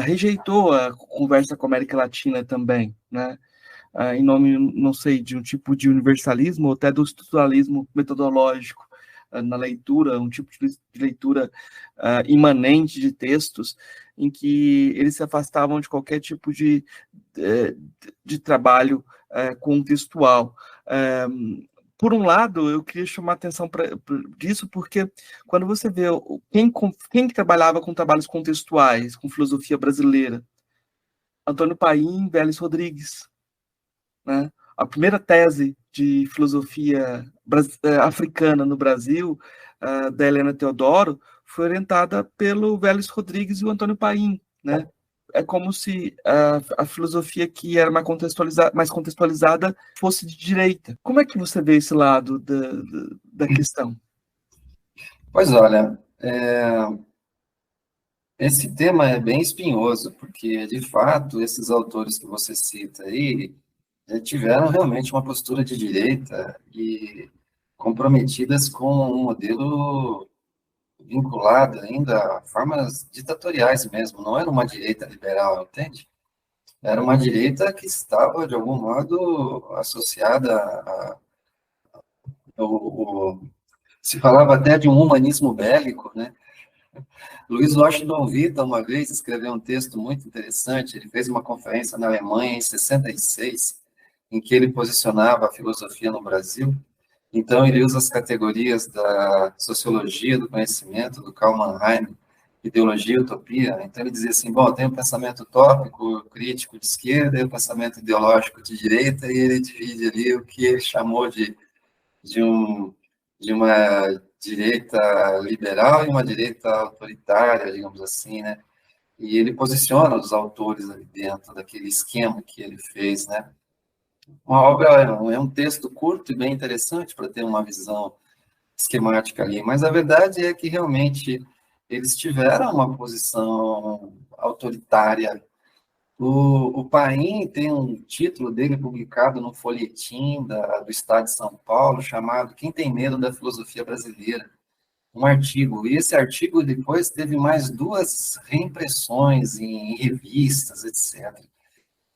rejeitou a conversa com a América Latina também, né? Em nome, não sei, de um tipo de universalismo ou até do estruturalismo metodológico na leitura, um tipo de leitura imanente de textos, em que eles se afastavam de qualquer tipo de trabalho contextual. Por um lado, eu queria chamar a atenção disso, porque quando você vê quem trabalhava com trabalhos contextuais, com filosofia brasileira, Antônio Paim, Vélez Rodrigues, né? A primeira tese de filosofia africana no Brasil, da Helena Teodoro, foi orientada pelo Vélez Rodrigues e o Antônio Paim, né? É como se a filosofia que era mais contextualizada fosse de direita. Como é que você vê esse lado da questão? Pois olha, esse tema é bem espinhoso, porque, de fato, esses autores que você cita aí tiveram realmente uma postura de direita e comprometidas com um modelo vinculado ainda a formas ditatoriais mesmo, não era uma direita liberal, entende? Era uma direita que estava, de algum modo, associada se falava até de um humanismo bélico, né? Luiz Washington Vita, uma vez, escreveu um texto muito interessante, ele fez uma conferência na Alemanha em 66, em que ele posicionava a filosofia no Brasil. Então, ele usa as categorias da sociologia do conhecimento, do Karl Mannheim, ideologia e utopia. Então, ele dizia assim, bom, tem o pensamento utópico, crítico de esquerda, e o pensamento ideológico de direita, e ele divide ali o que ele chamou de, um, de uma direita liberal e uma direita autoritária, digamos assim, né? E ele posiciona os autores ali dentro daquele esquema que ele fez, né? Uma obra é um texto curto e bem interessante para ter uma visão esquemática ali, mas a verdade é que realmente eles tiveram uma posição autoritária. O Paim tem um título dele publicado no folhetim do Estado de São Paulo, chamado Quem Tem Medo da Filosofia Brasileira? Um artigo, e esse artigo depois teve mais 2 reimpressões em revistas, etc.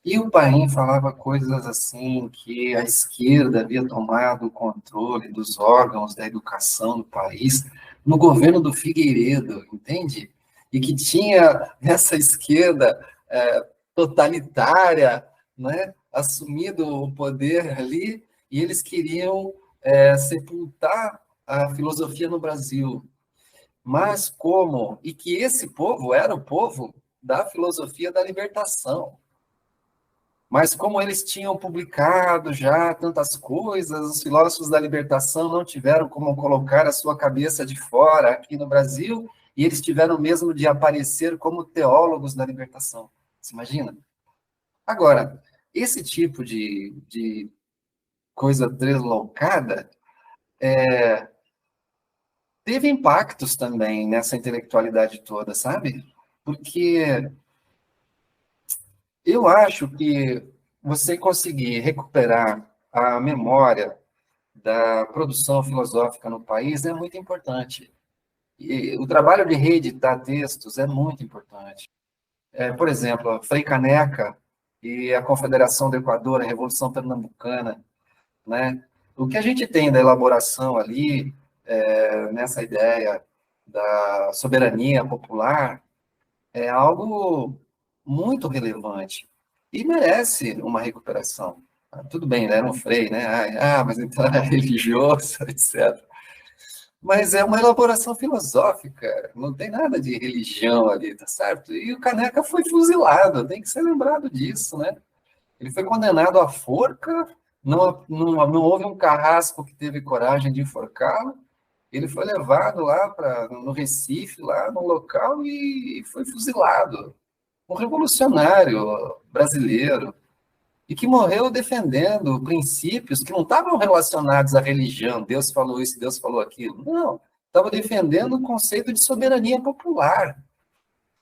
E o Paim falava coisas assim, que a esquerda havia tomado o controle dos órgãos da educação do país no governo do Figueiredo, entende? E que tinha essa esquerda totalitária, né, assumido o poder ali, e eles queriam sepultar a filosofia no Brasil. Mas como? E que esse povo era o povo da filosofia da libertação. Mas como eles tinham publicado já tantas coisas, os filósofos da libertação não tiveram como colocar a sua cabeça de fora aqui no Brasil, e eles tiveram mesmo de aparecer como teólogos da libertação. Você imagina? Agora, esse tipo de coisa deslocada teve impactos também nessa intelectualidade toda, sabe? Porque eu acho que você conseguir recuperar a memória da produção filosófica no país é muito importante. E o trabalho de reeditar textos é muito importante. Por exemplo, Frei Caneca e a Confederação do Equador, a Revolução Pernambucana, né? O que a gente tem da elaboração ali, nessa ideia da soberania popular, é algo muito relevante e merece uma recuperação. Tudo bem, ele era um frei, né? Mas então era religioso, etc. Mas é uma elaboração filosófica, não tem nada de religião ali, tá certo? E o Caneca foi fuzilado, tem que ser lembrado disso, né? Ele foi condenado à forca, não houve um carrasco que teve coragem de enforcá-lo, ele foi levado lá no Recife, lá no local, e foi fuzilado. Um revolucionário brasileiro, e que morreu defendendo princípios que não estavam relacionados à religião, Deus falou isso, Deus falou aquilo. Não, estava defendendo o conceito de soberania popular,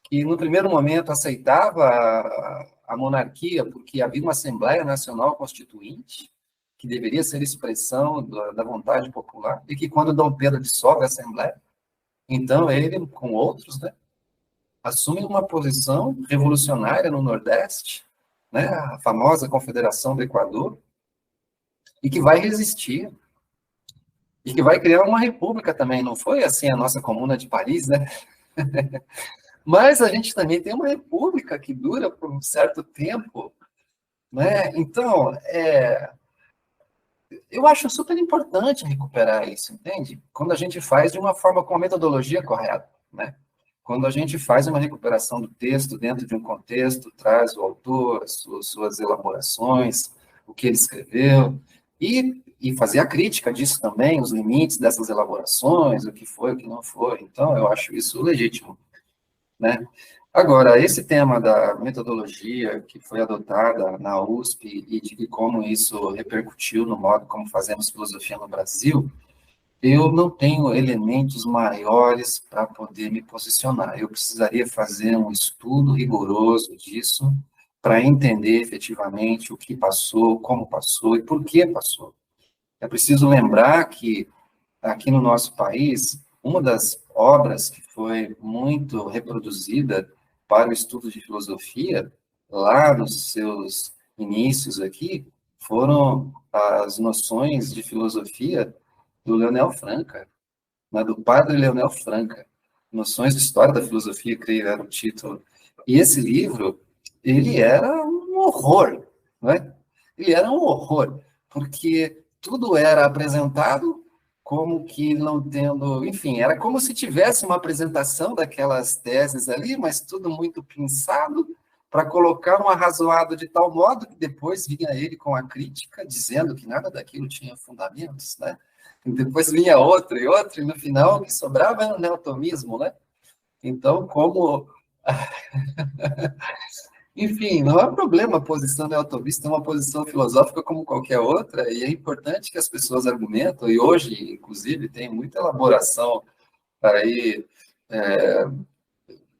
que no primeiro momento aceitava a monarquia, porque havia uma Assembleia Nacional Constituinte, que deveria ser expressão da vontade popular, e que quando Dom Pedro dissolve a Assembleia, então ele, com outros, né, assume uma posição revolucionária no Nordeste, né, a famosa Confederação do Equador, e que vai resistir, e que vai criar uma república também. Não foi assim a nossa Comuna de Paris, né? Mas a gente também tem uma república que dura por um certo tempo, né? Então, eu acho super importante recuperar isso, entende? Quando a gente faz de uma forma com a metodologia correta, né? Quando a gente faz uma recuperação do texto dentro de um contexto, traz o autor, suas elaborações, o que ele escreveu, e fazer a crítica disso também, os limites dessas elaborações, o que foi, o que não foi. Então, eu acho isso legítimo, né? Agora, esse tema da metodologia que foi adotada na USP e de como isso repercutiu no modo como fazemos filosofia no Brasil, eu não tenho elementos maiores para poder me posicionar. Eu precisaria fazer um estudo rigoroso disso para entender efetivamente o que passou, como passou e por que passou. É preciso lembrar que aqui no nosso país, uma das obras que foi muito reproduzida para o estudo de filosofia, lá nos seus inícios aqui, foram as noções de filosofia do Leonel Franca, né, do padre Leonel Franca. Noções de História da Filosofia, creio era o título. E esse livro, ele era um horror, né? Ele era um horror, porque tudo era apresentado como que não tendo, enfim, era como se tivesse uma apresentação daquelas teses ali, mas tudo muito pensado para colocar um arrazoado de tal modo que depois vinha ele com a crítica dizendo que nada daquilo tinha fundamentos, né? E depois vinha outro e outro, e no final o que sobrava era o neotomismo, né? Então, como Enfim, não há problema a posição neotomista, é uma posição filosófica como qualquer outra, e é importante que as pessoas argumentam, e hoje, inclusive, tem muita elaboração aí, é,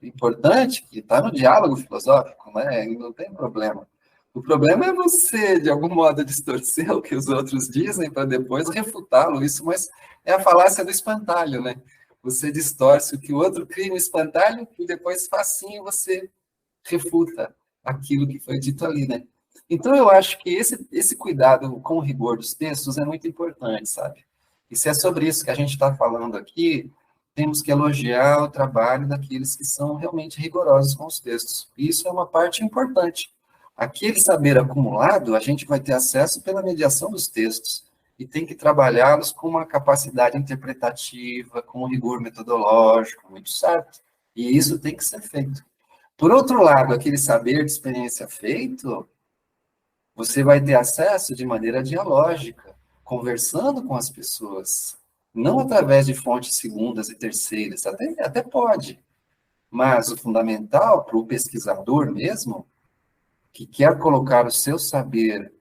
importante, que está no diálogo filosófico, né? E não tem problema. O problema é você, de algum modo, distorcer o que os outros dizem para depois refutá-lo. Isso, mas é a falácia do espantalho, né? Você distorce o que o outro cria no espantalho e depois facinho você refuta aquilo que foi dito ali, né? Então, eu acho que esse cuidado com o rigor dos textos é muito importante, sabe? E se é sobre isso que a gente está falando aqui, temos que elogiar o trabalho daqueles que são realmente rigorosos com os textos. Isso é uma parte importante. Aquele saber acumulado, a gente vai ter acesso pela mediação dos textos, e tem que trabalhá-los com uma capacidade interpretativa, com um rigor metodológico, muito certo. E isso tem que ser feito. Por outro lado, aquele saber de experiência feito, você vai ter acesso de maneira dialógica, conversando com as pessoas, não através de fontes segundas e terceiras, até pode, mas o fundamental para o pesquisador mesmo, que quer colocar o seu saber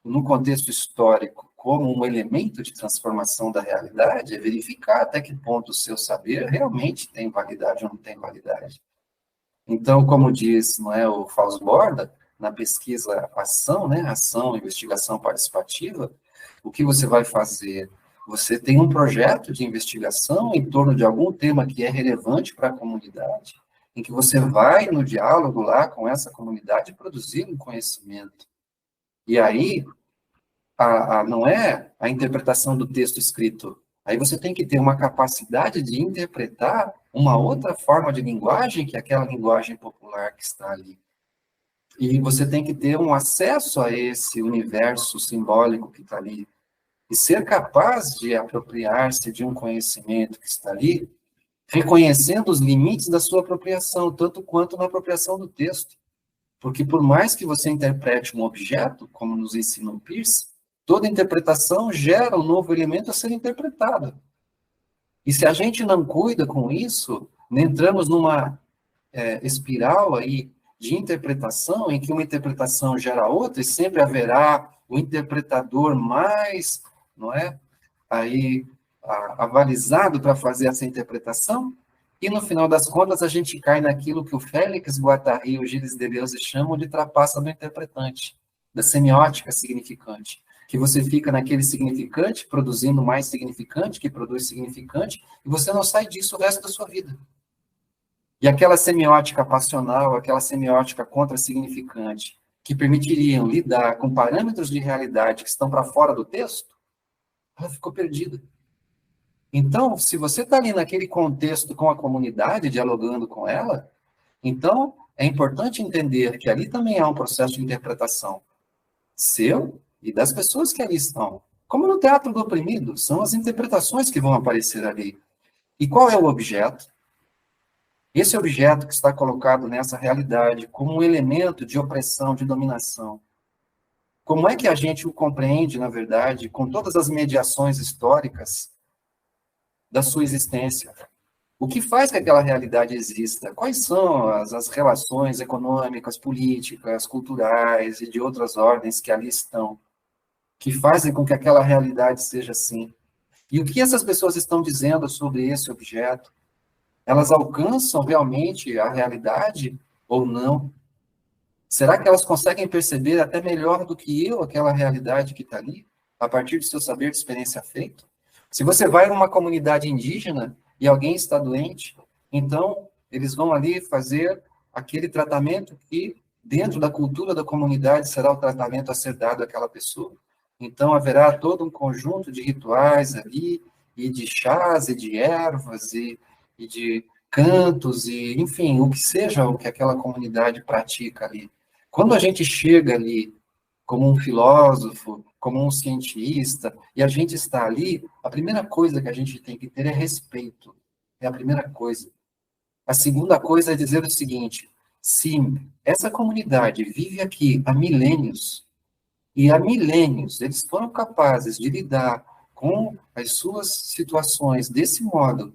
no contexto histórico como um elemento de transformação da realidade, é verificar até que ponto o seu saber realmente tem validade ou não tem validade. Então, como diz, não é, o Fausto Borda, na pesquisa ação, né, ação, investigação participativa, o que você vai fazer? Você tem um projeto de investigação em torno de algum tema que é relevante para a comunidade, em que você vai no diálogo lá com essa comunidade produzir um conhecimento. E aí, não é a interpretação do texto escrito. Aí você tem que ter uma capacidade de interpretar uma outra forma de linguagem que aquela linguagem popular que está ali. E você tem que ter um acesso a esse universo simbólico que está ali. E ser capaz de apropriar-se de um conhecimento que está ali, reconhecendo os limites da sua apropriação, tanto quanto na apropriação do texto. Porque por mais que você interprete um objeto, como nos ensina o Peirce, toda interpretação gera um novo elemento a ser interpretado. E se a gente não cuida com isso, entramos numa espiral aí de interpretação, em que uma interpretação gera outra, e sempre haverá o interpretador mais, não é, aí, avalizado para fazer essa interpretação, e no final das contas a gente cai naquilo que o Félix Guattari e o Gilles Deleuze chamam de trapaça do interpretante, da semiótica significante, que você fica naquele significante, produzindo mais significante, que produz significante, e você não sai disso o resto da sua vida. E aquela semiótica passional, aquela semiótica contra-significante, que permitiriam lidar com parâmetros de realidade que estão para fora do texto, ela ficou perdida. Então, se você está ali naquele contexto com a comunidade, dialogando com ela, então é importante entender que ali também há um processo de interpretação seu e das pessoas que ali estão. Como no teatro do oprimido, são as interpretações que vão aparecer ali. E qual é o objeto? Esse objeto que está colocado nessa realidade como um elemento de opressão, de dominação. Como é que a gente o compreende, na verdade, com todas as mediações históricas da sua existência? O que faz que aquela realidade exista? Quais são as relações econômicas, políticas, culturais e de outras ordens que ali estão, que fazem com que aquela realidade seja assim? E o que essas pessoas estão dizendo sobre esse objeto? Elas alcançam realmente a realidade ou não? Será que elas conseguem perceber até melhor do que eu aquela realidade que está ali, a partir do seu saber de experiência feito? Se você vai numa comunidade indígena e alguém está doente, então eles vão ali fazer aquele tratamento que, dentro da cultura da comunidade, será o tratamento a ser dado àquela pessoa. Então haverá todo um conjunto de rituais ali, e de chás, e de ervas, e de cantos, e enfim, o que seja o que aquela comunidade pratica ali. Quando a gente chega ali como um filósofo, como um cientista, e a gente está ali, a primeira coisa que a gente tem que ter é respeito. É a primeira coisa. A segunda coisa é dizer o seguinte: se essa comunidade vive aqui há milênios, e há milênios eles foram capazes de lidar com as suas situações desse modo,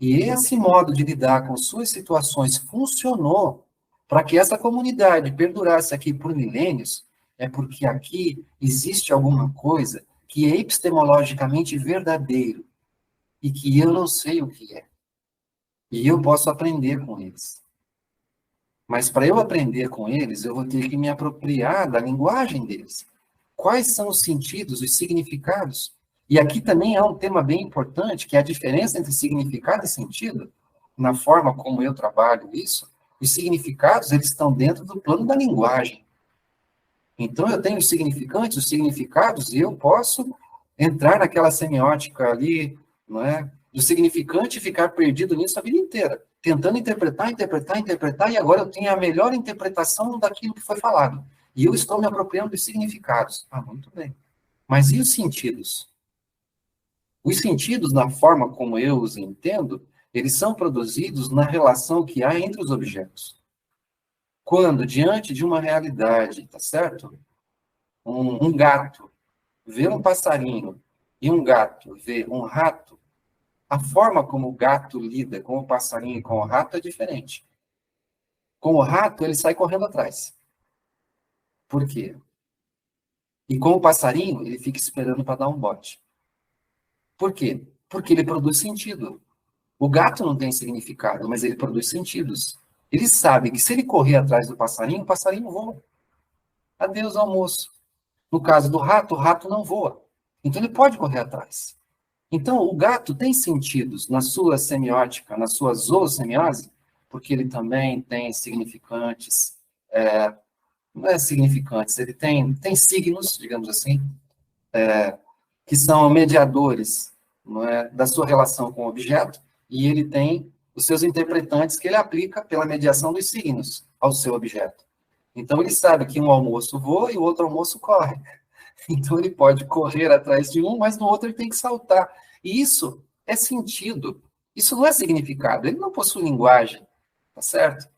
e esse modo de lidar com suas situações funcionou Para que essa comunidade perdurasse aqui por milênios, é porque aqui existe alguma coisa que é epistemologicamente verdadeiro e que eu não sei o que é. E eu posso aprender com eles. Mas para eu aprender com eles, eu vou ter que me apropriar da linguagem deles. Quais são os sentidos, os significados? E aqui também há um tema bem importante, que é a diferença entre significado e sentido. Na forma como eu trabalho isso, os significados, eles estão dentro do plano da linguagem. Então, eu tenho os significantes, os significados, e eu posso entrar naquela semiótica ali, não é? Do significante e ficar perdido nisso a vida inteira, tentando interpretar, e agora eu tenho a melhor interpretação daquilo que foi falado. E eu estou me apropriando dos significados. Ah, muito bem. Mas e os sentidos? Os sentidos, na forma como eu os entendo, eles são produzidos na relação que há entre os objetos. Quando, diante de uma realidade, tá certo? Um gato vê um passarinho e um gato vê um rato, a forma como o gato lida com o passarinho e com o rato é diferente. Com o rato, ele sai correndo atrás. Por quê? E com o passarinho, ele fica esperando para dar um bote. Por quê? Porque ele produz sentido. O gato não tem significado, mas ele produz sentidos. Ele sabe que se ele correr atrás do passarinho, o passarinho voa. Adeus, almoço. No caso do rato, o rato não voa. Então ele pode correr atrás. Então o gato tem sentidos na sua semiótica, na sua zoosemiose, porque ele também tem significantes, não é significantes, ele tem signos, digamos assim, que são mediadores, não é, da sua relação com o objeto, e ele tem os seus interpretantes que ele aplica pela mediação dos signos ao seu objeto. Então ele sabe que um almoço voa e o outro almoço corre. Então ele pode correr atrás de um, mas no outro ele tem que saltar. E isso é sentido. Isso não é significado. Ele não possui linguagem, tá certo?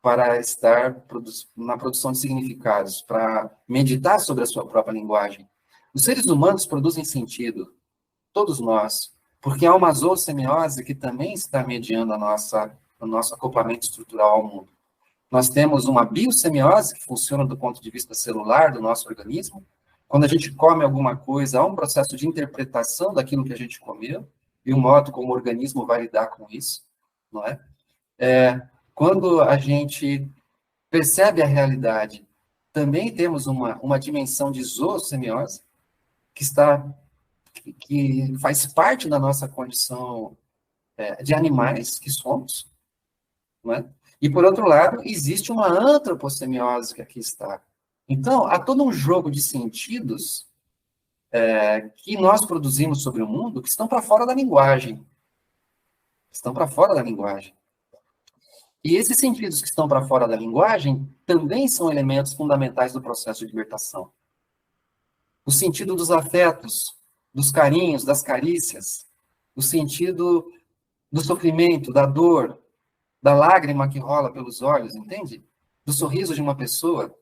Para estar na produção de significados, para meditar sobre a sua própria linguagem. Os seres humanos produzem sentido, todos nós, porque há uma zoosemiose que também está mediando o nosso acoplamento estrutural ao mundo. Nós temos uma biosemiose, que funciona do ponto de vista celular do nosso organismo. Quando a gente come alguma coisa, há um processo de interpretação daquilo que a gente comeu, e o modo como o organismo vai lidar com isso, não é? Quando a gente percebe a realidade, também temos uma dimensão de zoosemiose, que faz parte da nossa condição de animais que somos, não é? E, por outro lado, existe uma antropossemiose que aqui está. Então, há todo um jogo de sentidos que nós produzimos sobre o mundo que estão para fora da linguagem. Estão para fora da linguagem. E esses sentidos que estão para fora da linguagem também são elementos fundamentais do processo de libertação. O sentido dos afetos, dos carinhos, das carícias, o sentido do sofrimento, da dor, da lágrima que rola pelos olhos, entende? Do sorriso de uma pessoa.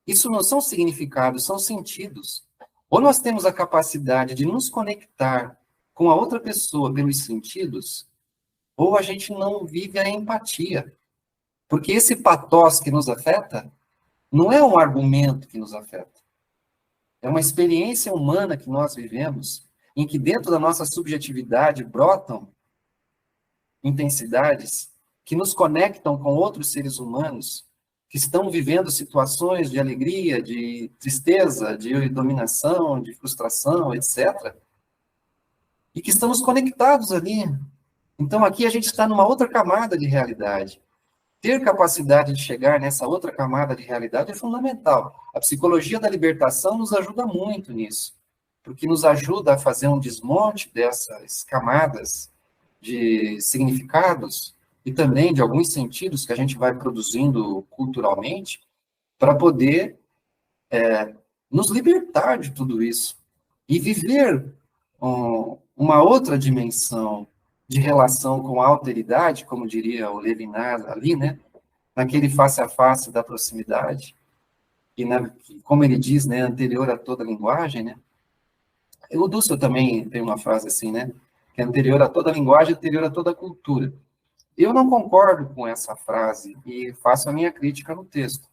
Isso não são significados, são sentidos. Ou nós temos a capacidade de nos conectar com a outra pessoa pelos sentidos, ou a gente não vive a empatia. Porque esse pathos que nos afeta não é um argumento que nos afeta. É uma experiência humana que nós vivemos, em que dentro da nossa subjetividade brotam intensidades que nos conectam com outros seres humanos que estão vivendo situações de alegria, de tristeza, de dominação, de frustração, etc. E que estamos conectados ali. Então, aqui a gente está numa outra camada de realidade. Ter capacidade de chegar nessa outra camada de realidade é fundamental. A psicologia da libertação nos ajuda muito nisso, porque nos ajuda a fazer um desmonte dessas camadas de significados e também de alguns sentidos que a gente vai produzindo culturalmente para poder nos libertar de tudo isso e viver uma outra dimensão de relação com a alteridade, como diria o Levinas ali, né? Naquele face a face da proximidade, e como ele diz, né, anterior a toda linguagem, né? O Dussel também tem uma frase assim, né? Que é anterior a toda linguagem, anterior a toda cultura. Eu não concordo com essa frase e faço a minha crítica no texto,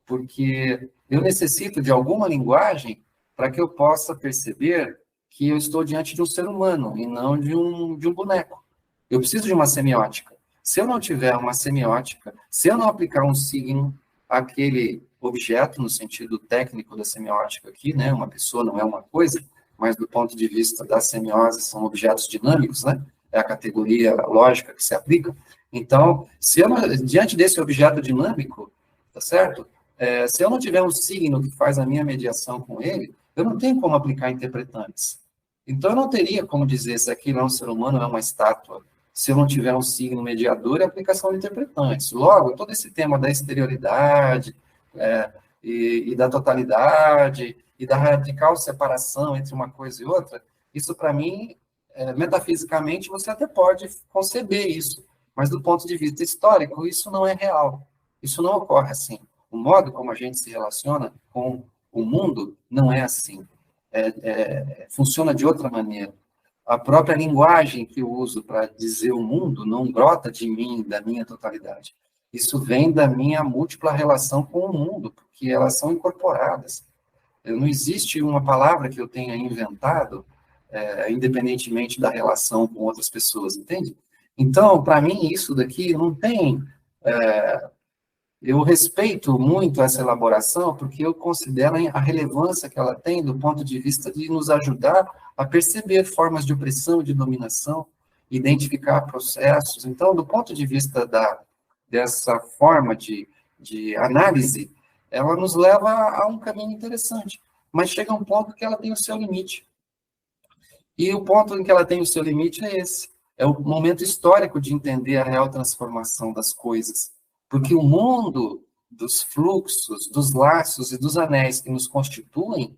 porque eu necessito de alguma linguagem para que eu possa perceber que eu estou diante de um ser humano e não de um boneco. Eu preciso de uma semiótica. Se eu não tiver uma semiótica, se eu não aplicar um signo àquele objeto, no sentido técnico da semiótica aqui, né? Uma pessoa não é uma coisa, mas do ponto de vista da semiose são objetos dinâmicos, né? É a categoria lógica que se aplica. Então, se eu não, diante desse objeto dinâmico, tá certo? Se eu não tiver um signo que faz a minha mediação com ele, eu não tenho como aplicar interpretantes. Então, eu não teria como dizer se aquilo é um ser humano ou é uma estátua, se eu não tiver um signo mediador e aplicação de interpretantes. Logo, todo esse tema da exterioridade e da totalidade e da radical separação entre uma coisa e outra, isso, para mim, metafisicamente, você até pode conceber isso, mas do ponto de vista histórico, isso não é real. Isso não ocorre assim. O modo como a gente se relaciona com o mundo não é assim. Funciona de outra maneira. A própria linguagem que eu uso para dizer o mundo não brota de mim, da minha totalidade. Isso vem da minha múltipla relação com o mundo, porque elas são incorporadas. Não existe uma palavra que eu tenha inventado, independentemente da relação com outras pessoas, entende? Então, para mim, isso daqui não tem... eu respeito muito essa elaboração, porque eu considero a relevância que ela tem do ponto de vista de nos ajudar a perceber formas de opressão e de dominação, identificar processos. Então, do ponto de vista dessa forma de análise, ela nos leva a um caminho interessante, mas chega um ponto que ela tem o seu limite. E o ponto em que ela tem o seu limite é esse. É o momento histórico de entender a real transformação das coisas. Porque o mundo dos fluxos, dos laços e dos anéis que nos constituem,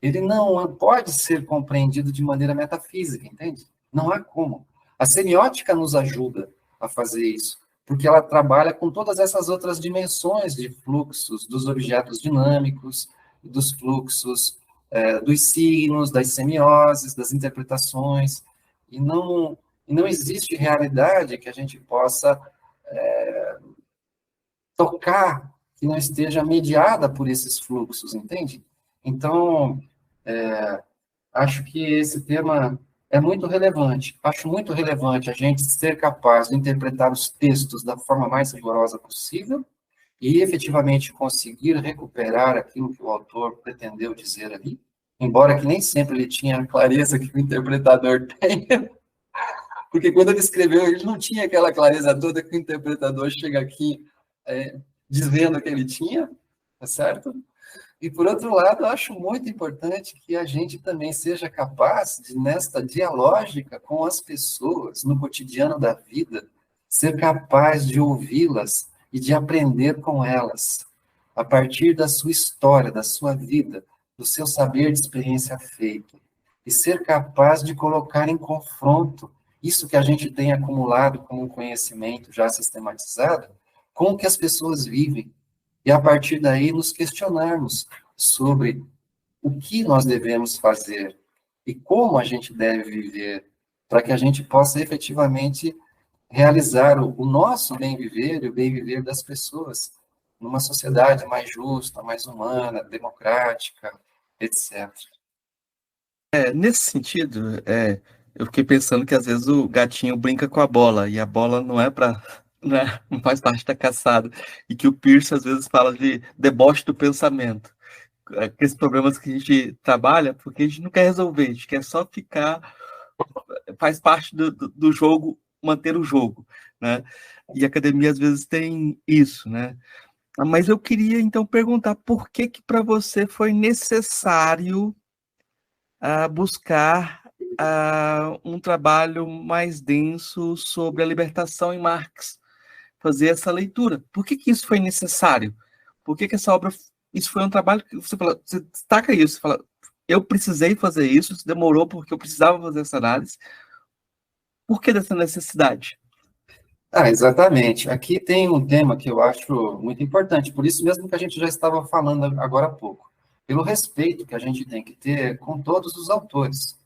ele não pode ser compreendido de maneira metafísica, entende? Não há como. A semiótica nos ajuda a fazer isso, porque ela trabalha com todas essas outras dimensões de fluxos, dos objetos dinâmicos, dos fluxos, dos signos, das semioses, das interpretações, e não existe realidade que a gente possa tocar que não esteja mediada por esses fluxos, entende? Então, acho que esse tema é muito relevante. Acho muito relevante a gente ser capaz de interpretar os textos da forma mais rigorosa possível e efetivamente conseguir recuperar aquilo que o autor pretendeu dizer ali, embora que nem sempre ele tinha a clareza que o interpretador tem, porque quando ele escreveu, ele não tinha aquela clareza toda que o interpretador chega aqui dizendo que ele tinha, tá certo? E, por outro lado, eu acho muito importante que a gente também seja capaz, nesta dialógica com as pessoas, no cotidiano da vida, ser capaz de ouvi-las e de aprender com elas, a partir da sua história, da sua vida, do seu saber de experiência feita, e ser capaz de colocar em confronto isso que a gente tem acumulado como um conhecimento já sistematizado, com o que as pessoas vivem, e a partir daí nos questionarmos sobre o que nós devemos fazer e como a gente deve viver, para que a gente possa efetivamente realizar o nosso bem-viver e o bem-viver das pessoas, numa sociedade mais justa, mais humana, democrática, etc. Nesse sentido, eu fiquei pensando que às vezes o gatinho brinca com a bola, e a bola não é para, né, não faz parte da caçada, e que o Peirce às vezes fala de deboche do pensamento, aqueles problemas que a gente trabalha, porque a gente não quer resolver, a gente quer só ficar, faz parte do jogo, manter o jogo, né? E a academia às vezes tem isso, né? Mas eu queria então perguntar por que para você foi necessário buscar um trabalho mais denso sobre a libertação em Marx, fazer essa leitura. Por que isso foi necessário? Por que essa obra, isso foi um trabalho que você fala, você destaca isso, você fala, eu precisei fazer isso demorou porque eu precisava fazer essa análise. Por que dessa necessidade? Exatamente. Aqui tem um tema que eu acho muito importante, por isso mesmo que a gente já estava falando agora há pouco, pelo respeito que a gente tem que ter com todos os autores.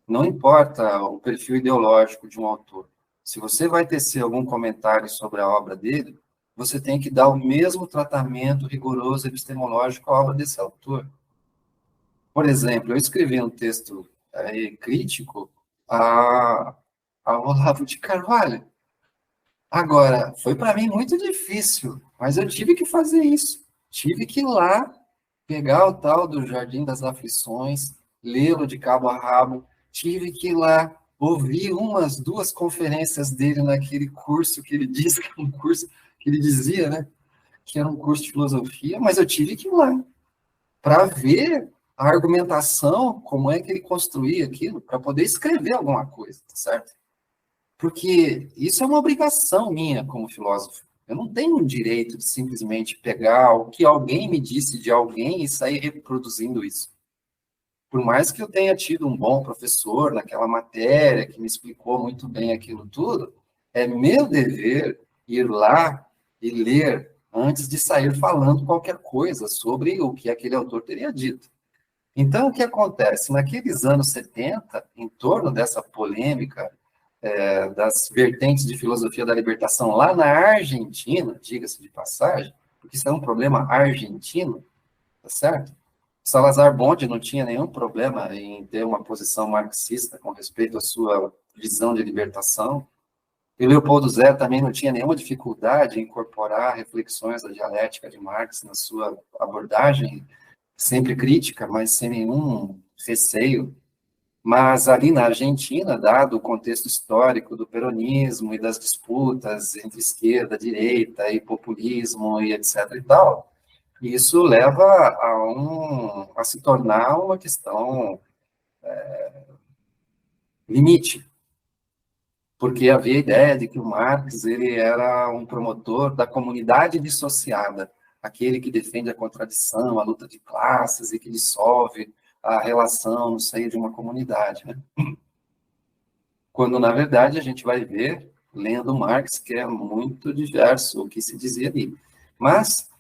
Não importa o perfil ideológico de um autor. Se você vai tecer algum comentário sobre a obra dele, você tem que dar o mesmo tratamento rigoroso epistemológico à obra desse autor. Por exemplo, eu escrevi um texto crítico a Olavo de Carvalho. Agora, foi para mim muito difícil, mas eu tive que fazer isso. Tive que ir lá, pegar o tal do Jardim das Aflições, lê-lo de cabo a rabo, tive que ir lá, ouvir umas 2 conferências dele naquele curso que ele disse que é um curso, que ele dizia, né, que era um curso de filosofia, mas eu tive que ir lá, para ver a argumentação, como é que ele construía aquilo, para poder escrever alguma coisa, tá certo? Porque isso é uma obrigação minha como filósofo. Eu não tenho o direito de simplesmente pegar o que alguém me disse de alguém e sair reproduzindo isso. Por mais que eu tenha tido um bom professor naquela matéria, que me explicou muito bem aquilo tudo, é meu dever ir lá e ler antes de sair falando qualquer coisa sobre o que aquele autor teria dito. Então, o que acontece? Naqueles anos 70, em torno dessa polêmica das vertentes de filosofia da libertação lá na Argentina, diga-se de passagem, porque isso é um problema argentino, tá certo? Salazar Bonde não tinha nenhum problema em ter uma posição marxista com respeito à sua visão de libertação, e Leopoldo Zé também não tinha nenhuma dificuldade em incorporar reflexões da dialética de Marx na sua abordagem, sempre crítica, mas sem nenhum receio. Mas ali na Argentina, dado o contexto histórico do peronismo e das disputas entre esquerda, direita e populismo e etc. e tal, isso leva a se tornar uma questão limite, porque havia a ideia de que o Marx ele era um promotor da comunidade dissociada, aquele que defende a contradição, a luta de classes e que dissolve a relação no seio de uma comunidade, né? Quando, na verdade, a gente vai ver, lendo Marx, que é muito diverso o que se dizia ali. Mas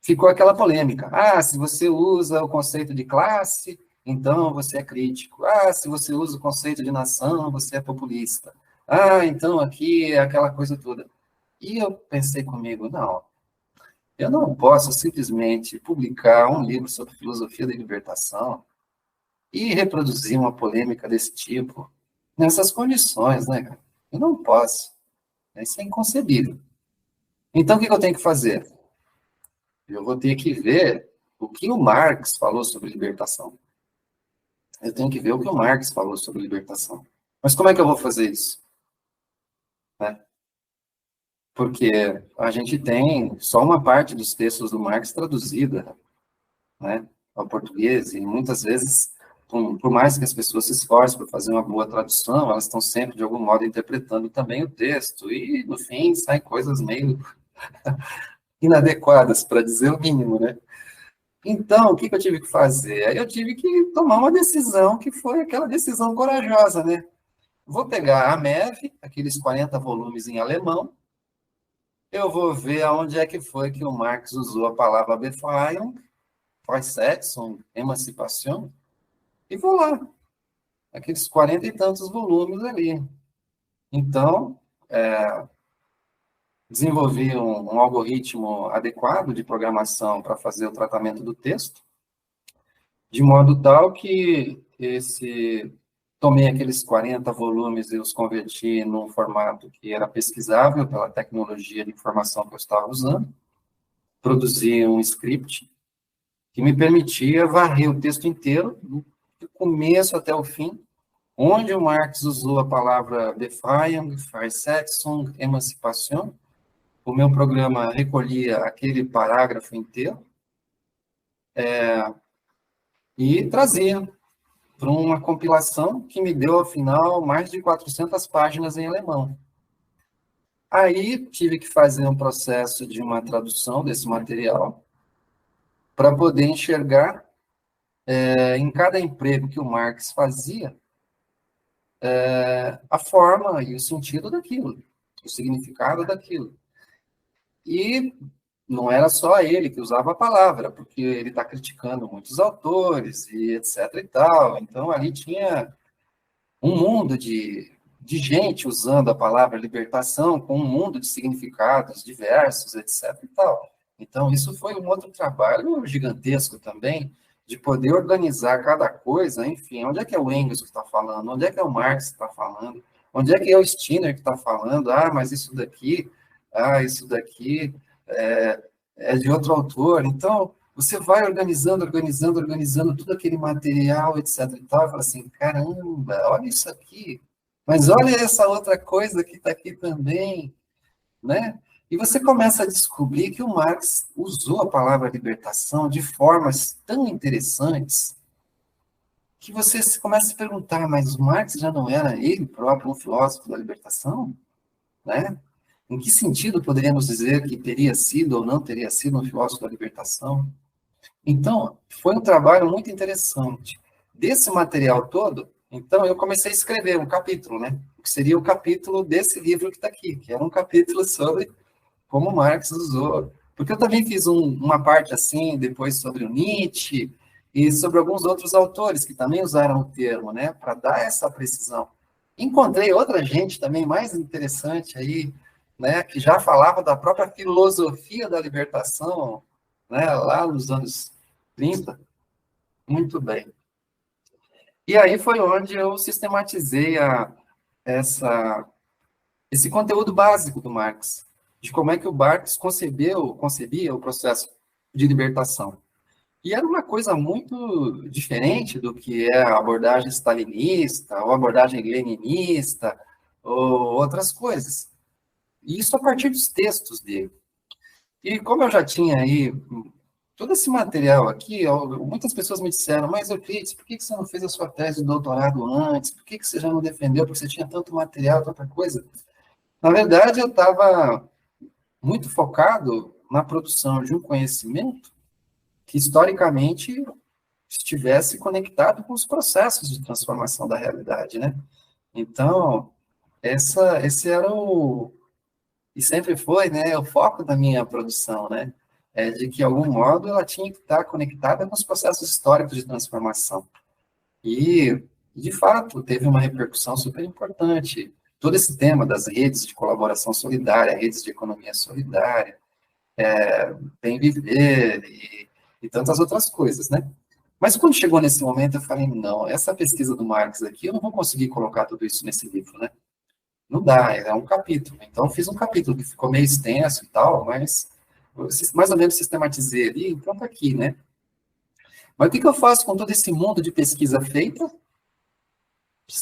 ficou aquela polêmica. Ah, se você usa o conceito de classe, então você é crítico. Ah, se você usa o conceito de nação, você é populista. Ah, então aqui é aquela coisa toda. E eu pensei comigo, não, eu não posso simplesmente publicar um livro sobre filosofia da libertação e reproduzir uma polêmica desse tipo nessas condições, né, cara? Eu não posso. Isso é inconcebível. Então, o que eu tenho que fazer? Eu vou ter que ver o que o Marx falou sobre libertação. Eu tenho que ver o que o Marx falou sobre libertação. Mas como é que eu vou fazer isso? Né? Porque a gente tem só uma parte dos textos do Marx traduzida, né, ao português, e muitas vezes, por mais que as pessoas se esforcem para fazer uma boa tradução, elas estão sempre, de algum modo, interpretando também o texto, e, no fim, saem coisas meio inadequadas, para dizer o mínimo, né? Então, o que eu tive que fazer? Aí eu tive que tomar uma decisão, que foi aquela decisão corajosa, né? Vou pegar a MEV, aqueles 40 volumes em alemão, eu vou ver aonde é que foi que o Marx usou a palavra Befreiung, Freisetzung, emancipação, e vou lá, aqueles 40 e tantos volumes ali. Então, desenvolvi um algoritmo adequado de programação para fazer o tratamento do texto, de modo tal que tomei aqueles 40 volumes e os converti num formato que era pesquisável pela tecnologia de informação que eu estava usando, produzi um script que me permitia varrer o texto inteiro, do começo até o fim, onde o Marx usou a palavra Befreiung, Freisetzung, emancipação, o meu programa recolhia aquele parágrafo inteiro e trazia para uma compilação que me deu, afinal, mais de 400 páginas em alemão. Aí tive que fazer um processo de uma tradução desse material para poder enxergar em cada emprego que o Marx fazia a forma e o sentido daquilo, o significado daquilo. E não era só ele que usava a palavra, porque ele está criticando muitos autores e etc. e tal. Então, ali tinha um mundo de de gente usando a palavra libertação com um mundo de significados diversos, etc. e tal. Então, isso foi um outro trabalho gigantesco também, de poder organizar cada coisa, enfim, onde é que é o Engels que está falando, onde é que é o Marx que está falando, onde é que é o Skinner que está falando, mas isso daqui é de outro autor. Então, você vai organizando todo aquele material, etc. e tal, e fala assim, caramba, olha isso aqui, mas olha essa outra coisa que está aqui também, né? E você começa a descobrir que o Marx usou a palavra libertação de formas tão interessantes que você começa a se perguntar, mas o Marx já não era ele próprio um filósofo da libertação, né? Em que sentido poderíamos dizer que teria sido ou não teria sido um filósofo da libertação? Então, foi um trabalho muito interessante. Desse material todo, então, eu comecei a escrever um capítulo, né? Que seria o capítulo desse livro que está aqui, que era um capítulo sobre como Marx usou. Porque eu também fiz uma parte assim, depois sobre o Nietzsche, e sobre alguns outros autores que também usaram o termo, né? Para dar essa precisão. Encontrei outra gente também mais interessante aí, né? Que já falava da própria filosofia da libertação, né? Lá nos anos 30. Muito bem. E aí foi onde eu sistematizei esse conteúdo básico do Marx, de como é que o Marx concebia o processo de libertação. E era uma coisa muito diferente do que é a abordagem stalinista, ou a abordagem leninista, ou outras coisas. E isso a partir dos textos dele. E como eu já tinha aí todo esse material aqui, muitas pessoas me disseram, mas Euclides, por que você não fez a sua tese de doutorado antes? Por que você já não defendeu? Porque você tinha tanto material, tanta coisa. Na verdade, eu estava muito focado na produção de um conhecimento que, historicamente, estivesse conectado com os processos de transformação da realidade, né? Então, esse era e sempre foi, né, o foco da minha produção, né? De que, de algum modo, ela tinha que estar conectada com os processos históricos de transformação. E, de fato, teve uma repercussão super importante. Todo esse tema das redes de colaboração solidária, redes de economia solidária, Bem Viver e tantas outras coisas, né? Mas quando chegou nesse momento, eu falei, não, essa pesquisa do Marx aqui, eu não vou conseguir colocar tudo isso nesse livro, né? Não dá, é um capítulo. Então, eu fiz um capítulo que ficou meio extenso e tal, mas mais ou menos sistematizei ali, então tá aqui, né? Mas o que eu faço com todo esse mundo de pesquisa feita,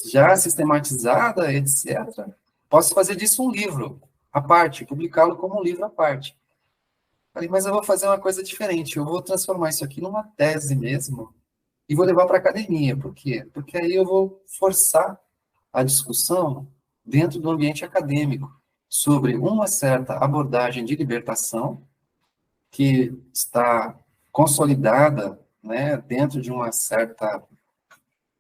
já sistematizada, etc. Posso fazer disso um livro à parte, publicá-lo como um livro à parte. Falei, mas eu vou fazer uma coisa diferente, eu vou transformar isso aqui numa tese mesmo e vou levar para a academia. Por quê? Porque aí eu vou forçar a discussão dentro do ambiente acadêmico sobre uma certa abordagem de libertação que está consolidada, né, dentro de uma certa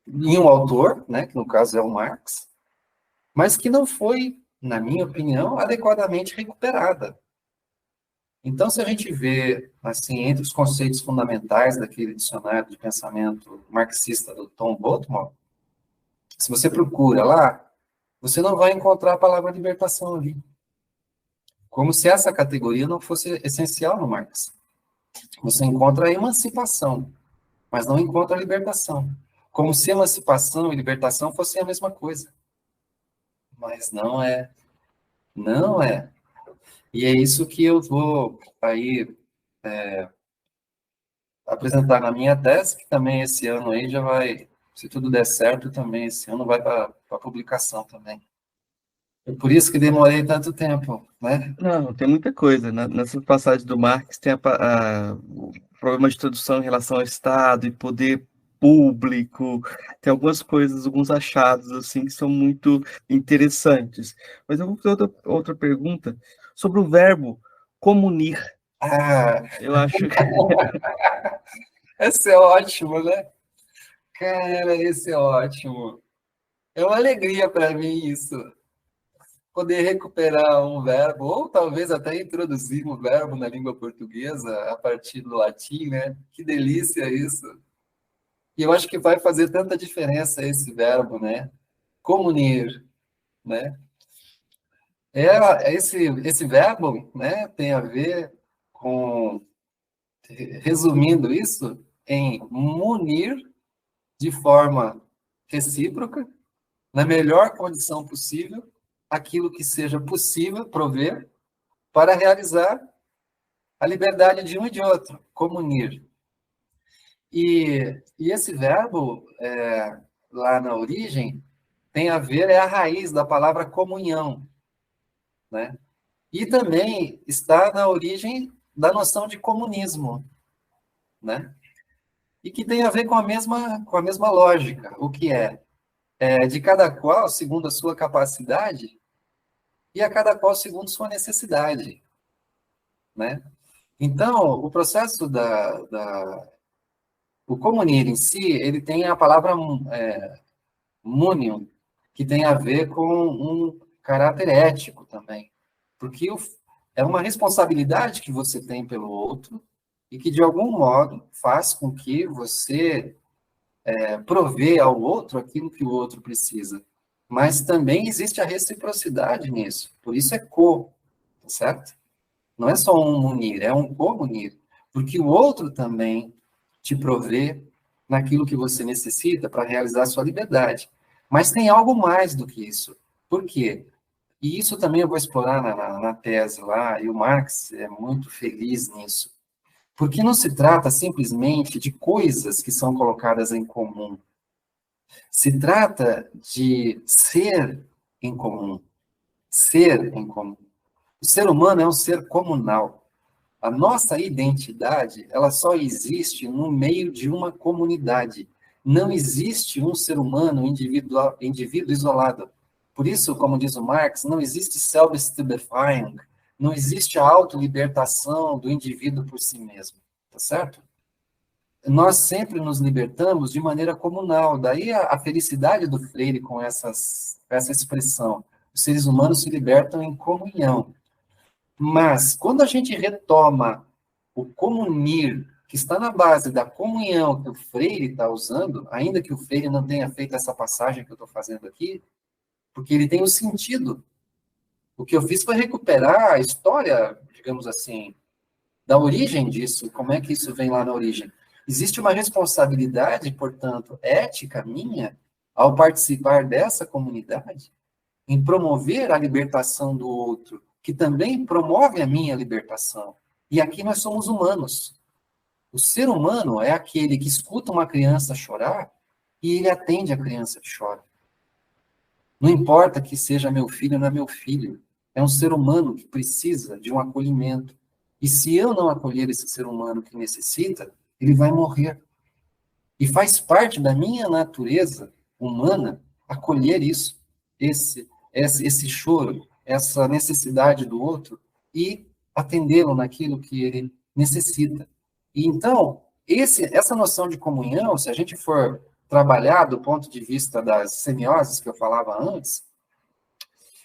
em um autor, né, que no caso é o Marx, mas que não foi, na minha opinião, adequadamente recuperada. Então, se a gente vê, assim, entre os conceitos fundamentais daquele dicionário de pensamento marxista do Tom Botman, se você procura lá, você não vai encontrar a palavra libertação ali. Como se essa categoria não fosse essencial no Marx. Você encontra a emancipação, mas não encontra a libertação. Como se emancipação e libertação fossem a mesma coisa. Mas não é. Não é. E é isso que eu vou aí apresentar na minha tese, que também esse ano aí já vai, se tudo der certo, também esse ano vai para publicação também. É por isso que demorei tanto tempo, né? Não, tem muita coisa. Nessas passagens do Marx tem o problema de tradução em relação ao Estado e poder público, tem algumas coisas, alguns achados assim que são muito interessantes. Mas eu vou fazer outra pergunta sobre o verbo comunir. Ah, Eu acho que esse é ótimo, né? Cara, esse é ótimo. É uma alegria para mim isso. Poder recuperar um verbo, ou talvez até introduzir um verbo na língua portuguesa a partir do latim, né? Que delícia isso. E eu acho que vai fazer tanta diferença esse verbo, né? Comunir, né? Esse verbo, né, tem a ver com, resumindo isso, em munir de forma recíproca, na melhor condição possível, aquilo que seja possível prover para realizar a liberdade de um e de outro, comunir. E esse verbo, lá na origem, tem a ver, é a raiz da palavra comunhão, né? E também está na origem da noção de comunismo, né? E que tem a ver com a mesma lógica, o que é de cada qual segundo a sua capacidade e a cada qual segundo sua necessidade, né? Então, o processo o comunir em si, ele tem a palavra munium, que tem a ver com um caráter ético também, porque é uma responsabilidade que você tem pelo outro e que, de algum modo, faz com que você provê ao outro aquilo que o outro precisa. Mas também existe a reciprocidade nisso, por isso é tá certo? Não é só um munir, é um comunir, porque o outro também te provê naquilo que você necessita para realizar a sua liberdade. Mas tem algo mais do que isso. Por quê? E isso também eu vou explorar na tese lá, e o Marx é muito feliz nisso. Porque não se trata simplesmente de coisas que são colocadas em comum. Se trata de ser em comum. Ser em comum. O ser humano é um ser comunal. A nossa identidade, ela só existe no meio de uma comunidade. Não existe um ser humano indivíduo isolado. Por isso, como diz o Marx, não existe self-stupefying, não existe a autolibertação do indivíduo por si mesmo, tá certo? Nós sempre nos libertamos de maneira comunal, daí a felicidade do Freire com essa expressão. Os seres humanos se libertam em comunhão. Mas, quando a gente retoma o comunir, que está na base da comunhão que o Freire está usando, ainda que o Freire não tenha feito essa passagem que eu estou fazendo aqui, porque ele tem um sentido. O que eu fiz foi recuperar a história, digamos assim, da origem disso, como é que isso vem lá na origem. Existe uma responsabilidade, portanto, ética minha, ao participar dessa comunidade, em promover a libertação do outro, que também promove a minha libertação. E aqui nós somos humanos. O ser humano é aquele que escuta uma criança chorar e ele atende a criança que chora. Não importa que seja meu filho ou não é meu filho. É um ser humano que precisa de um acolhimento. E se eu não acolher esse ser humano que necessita, ele vai morrer. E faz parte da minha natureza humana acolher isso, esse choro, essa necessidade do outro e atendê-lo naquilo que ele necessita. E então, essa noção de comunhão, se a gente for trabalhar do ponto de vista das semioses que eu falava antes,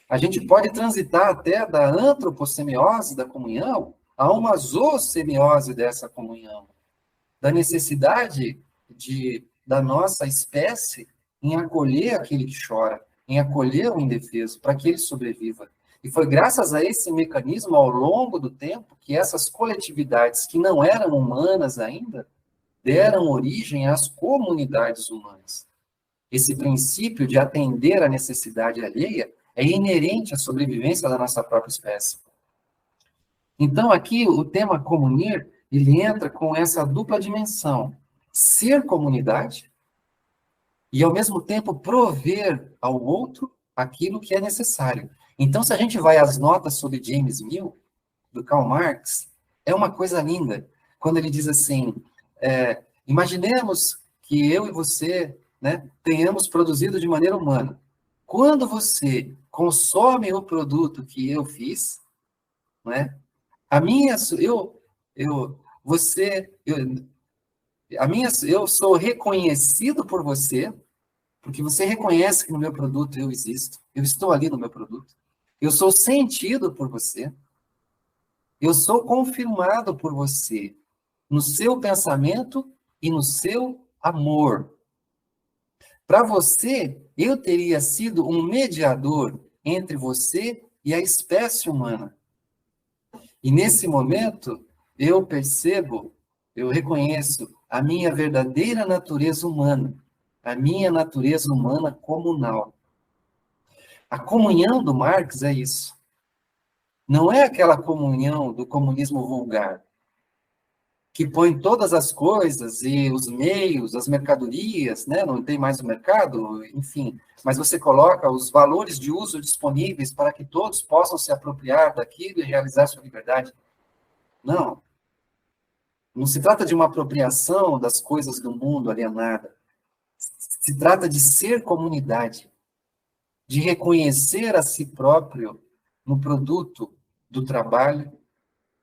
a gente pode transitar até da antropossemiose da comunhão a uma zoosemiose dessa comunhão, da necessidade da nossa espécie em acolher aquele que chora, em acolher o indefeso, para que ele sobreviva. E foi graças a esse mecanismo, ao longo do tempo, que essas coletividades que não eram humanas ainda, deram origem às comunidades humanas. Esse princípio de atender à necessidade alheia é inerente à sobrevivência da nossa própria espécie. Então, aqui, o tema comunir, ele entra com essa dupla dimensão. Ser comunidade e, ao mesmo tempo, prover ao outro aquilo que é necessário. Então, se a gente vai às notas sobre James Mill, do Karl Marx, é uma coisa linda. Quando ele diz assim, imaginemos que eu e você, né, tenhamos produzido de maneira humana. Quando você consome o produto que eu fiz, né, eu sou reconhecido por você, porque você reconhece que no meu produto eu existo, eu estou ali no meu produto. Eu sou sentido por você, eu sou confirmado por você, no seu pensamento e no seu amor. Para você, eu teria sido um mediador entre você e a espécie humana. E nesse momento, eu percebo, eu reconheço a minha verdadeira natureza humana, a minha natureza humana comunal. A comunhão do Marx é isso. Não é aquela comunhão do comunismo vulgar, que põe todas as coisas e os meios, as mercadorias, né? Não tem mais o mercado, enfim, mas você coloca os valores de uso disponíveis para que todos possam se apropriar daquilo e realizar sua liberdade. Não. Não se trata de uma apropriação das coisas do mundo alienada. Se trata de ser comunidade, de reconhecer a si próprio no produto do trabalho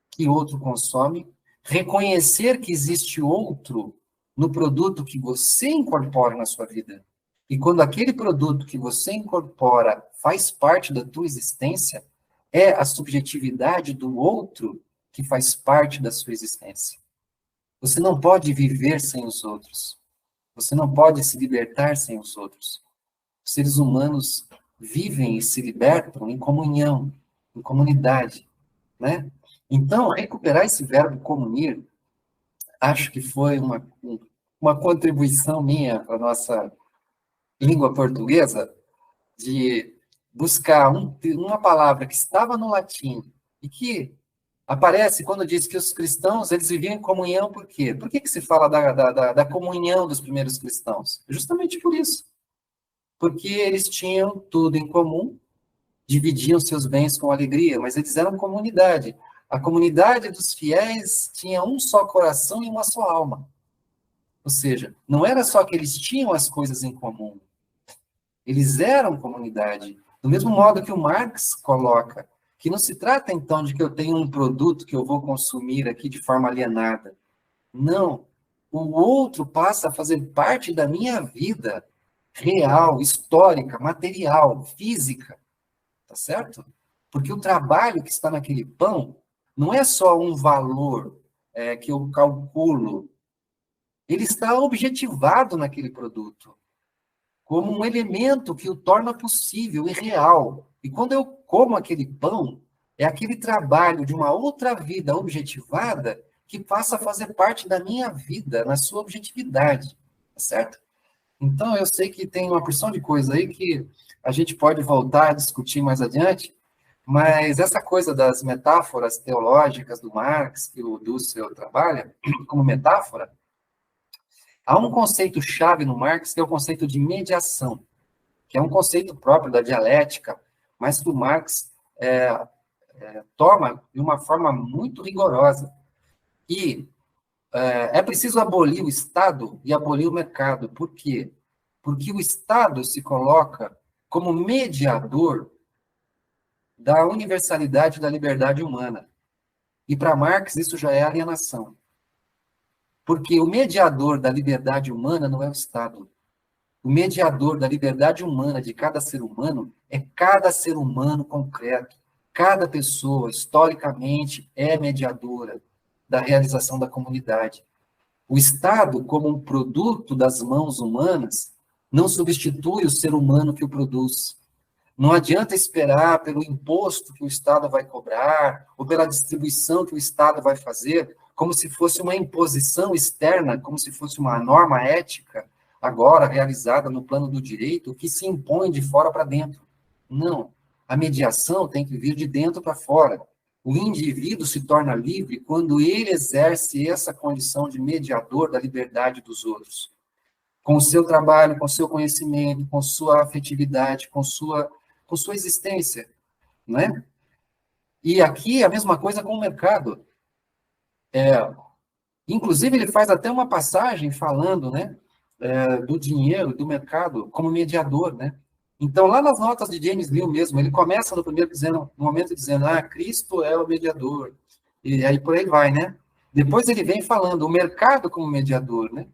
que outro consome, reconhecer que existe outro no produto que você incorpora na sua vida. E quando aquele produto que você incorpora faz parte da tua existência, é a subjetividade do outro que faz parte da sua existência. Você não pode viver sem os outros. Você não pode se libertar sem os outros. Os seres humanos vivem e se libertam em comunhão, em comunidade, né? Então, recuperar esse verbo comunir, acho que foi uma contribuição minha para a nossa língua portuguesa, de buscar uma palavra que estava no latim e que aparece quando diz que os cristãos eles viviam em comunhão, por quê? Por que se fala da comunhão dos primeiros cristãos? Justamente por isso. Porque eles tinham tudo em comum, dividiam seus bens com alegria, mas eles eram comunidade. A comunidade dos fiéis tinha um só coração e uma só alma. Ou seja, não era só que eles tinham as coisas em comum, eles eram comunidade. Do mesmo modo que o Marx coloca, que não se trata então de que eu tenho um produto que eu vou consumir aqui de forma alienada. Não. O outro passa a fazer parte da minha vida real, histórica, material, física. Tá certo? Porque o trabalho que está naquele pão não é só um valor que eu calculo. Ele está objetivado naquele produto, como um elemento que o torna possível e real. E quando eu como aquele pão, é aquele trabalho de uma outra vida objetivada que passa a fazer parte da minha vida, na sua objetividade. Tá certo? Então, eu sei que tem uma porção de coisa aí que a gente pode voltar a discutir mais adiante, mas essa coisa das metáforas teológicas do Marx, que o Dussel trabalha como metáfora, há um conceito-chave no Marx, que é o conceito de mediação, que é um conceito próprio da dialética, mas que o Marx toma de uma forma muito rigorosa. E é preciso abolir o Estado e abolir o mercado. Por quê? Porque o Estado se coloca como mediador da universalidade da liberdade humana. E para Marx isso já é alienação. Porque o mediador da liberdade humana não é o Estado. O mediador da liberdade humana de cada ser humano é cada ser humano concreto. Cada pessoa, historicamente, é mediadora da realização da comunidade. O Estado, como um produto das mãos humanas, não substitui o ser humano que o produz. Não adianta esperar pelo imposto que o Estado vai cobrar, ou pela distribuição que o Estado vai fazer, como se fosse uma imposição externa, como se fosse uma norma ética, agora realizada no plano do direito, que se impõe de fora para dentro. Não. A mediação tem que vir de dentro para fora. O indivíduo se torna livre quando ele exerce essa condição de mediador da liberdade dos outros. Com o seu trabalho, com o seu conhecimento, com sua afetividade, com sua existência, não é? E aqui a mesma coisa com o mercado. Inclusive, ele faz até uma passagem falando, né, do dinheiro, do mercado, como mediador, né? Então, lá nas notas de James Mill mesmo, ele começa no momento dizendo, Cristo é o mediador. E aí por aí vai, né? Depois ele vem falando o mercado como mediador, né?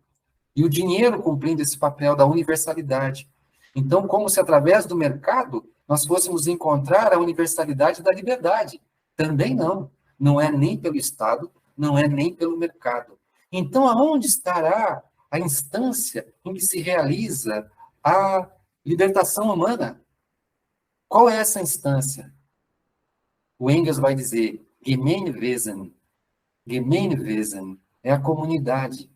E o dinheiro cumprindo esse papel da universalidade. Então, como se através do mercado nós fôssemos encontrar a universalidade da liberdade. Também não. Não é nem pelo Estado, não é nem pelo mercado. Então, aonde estará a instância em que se realiza a libertação humana? Qual é essa instância? O Engels vai dizer, Gemeinwesen. Gemeinwesen é a comunidade.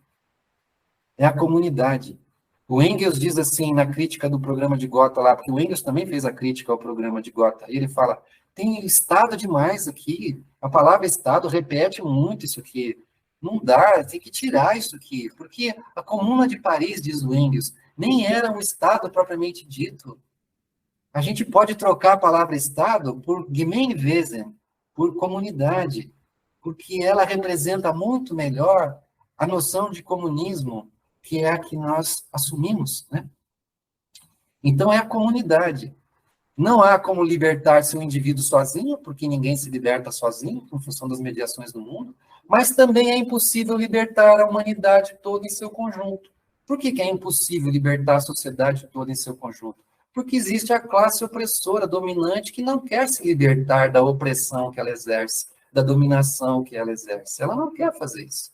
É a comunidade. O Engels diz assim, na crítica do programa de Gotha lá, porque o Engels também fez a crítica ao programa de Gotha, e ele fala, tem Estado demais aqui, a palavra Estado repete muito isso aqui, não dá, tem que tirar isso aqui, porque a Comuna de Paris, diz o Engels, nem era um Estado propriamente dito. A gente pode trocar a palavra Estado por Gemeinwesen, por comunidade, porque ela representa muito melhor a noção de comunismo, que é a que nós assumimos, né? Então, é a comunidade. Não há como libertar-se um indivíduo sozinho, porque ninguém se liberta sozinho, em função das mediações do mundo, mas também é impossível libertar a humanidade toda em seu conjunto. Por que é impossível libertar a sociedade toda em seu conjunto? Porque existe a classe opressora, dominante, que não quer se libertar da opressão que ela exerce, da dominação que ela exerce. Ela não quer fazer isso.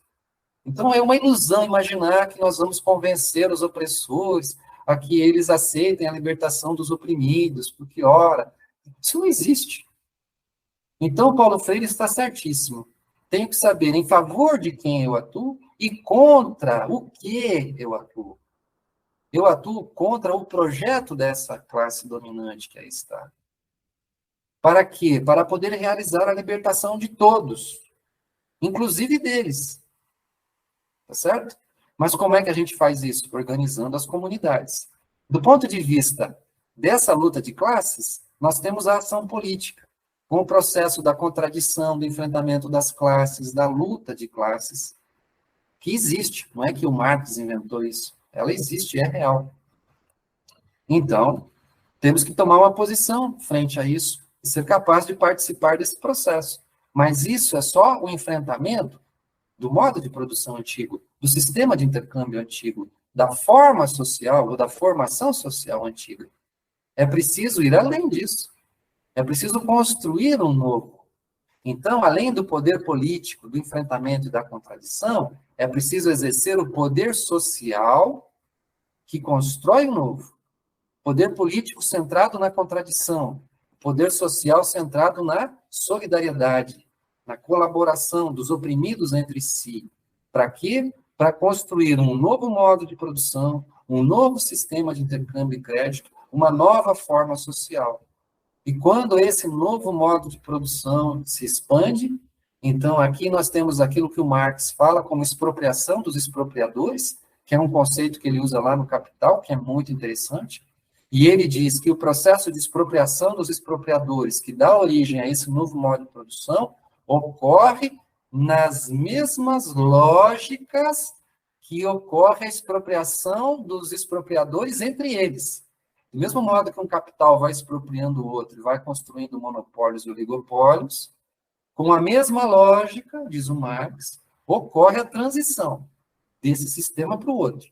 Então, é uma ilusão imaginar que nós vamos convencer os opressores a que eles aceitem a libertação dos oprimidos, porque, ora, isso não existe. Então, Paulo Freire está certíssimo. Tenho que saber em favor de quem eu atuo e contra o que eu atuo. Eu atuo contra o projeto dessa classe dominante que aí está. Para quê? Para poder realizar a libertação de todos, inclusive deles. Tá certo? Mas como é que a gente faz isso? Organizando as comunidades. Do ponto de vista dessa luta de classes, nós temos a ação política, com o processo da contradição, do enfrentamento das classes, da luta de classes, que existe. Não é que o Marx inventou isso. Ela existe, é real. Então, temos que tomar uma posição frente a isso e ser capaz de participar desse processo. Mas isso é só o enfrentamento do modo de produção antigo, do sistema de intercâmbio antigo, da forma social ou da formação social antiga. É preciso ir além disso. É preciso construir um novo. Então, além do poder político, do enfrentamento e da contradição, é preciso exercer o poder social que constrói o novo. Poder político centrado na contradição. Poder social centrado na solidariedade, na colaboração dos oprimidos entre si. Para quê? Para construir um novo modo de produção, um novo sistema de intercâmbio e crédito, uma nova forma social. E quando esse novo modo de produção se expande, então aqui nós temos aquilo que o Marx fala como expropriação dos expropriadores, que é um conceito que ele usa lá no Capital, que é muito interessante. E ele diz que o processo de expropriação dos expropriadores, que dá origem a esse novo modo de produção, ocorre nas mesmas lógicas que ocorre a expropriação dos expropriadores entre eles. Do mesmo modo que um capital vai expropriando o outro e vai construindo monopólios e oligopólios, com a mesma lógica, diz o Marx, ocorre a transição desse sistema para o outro.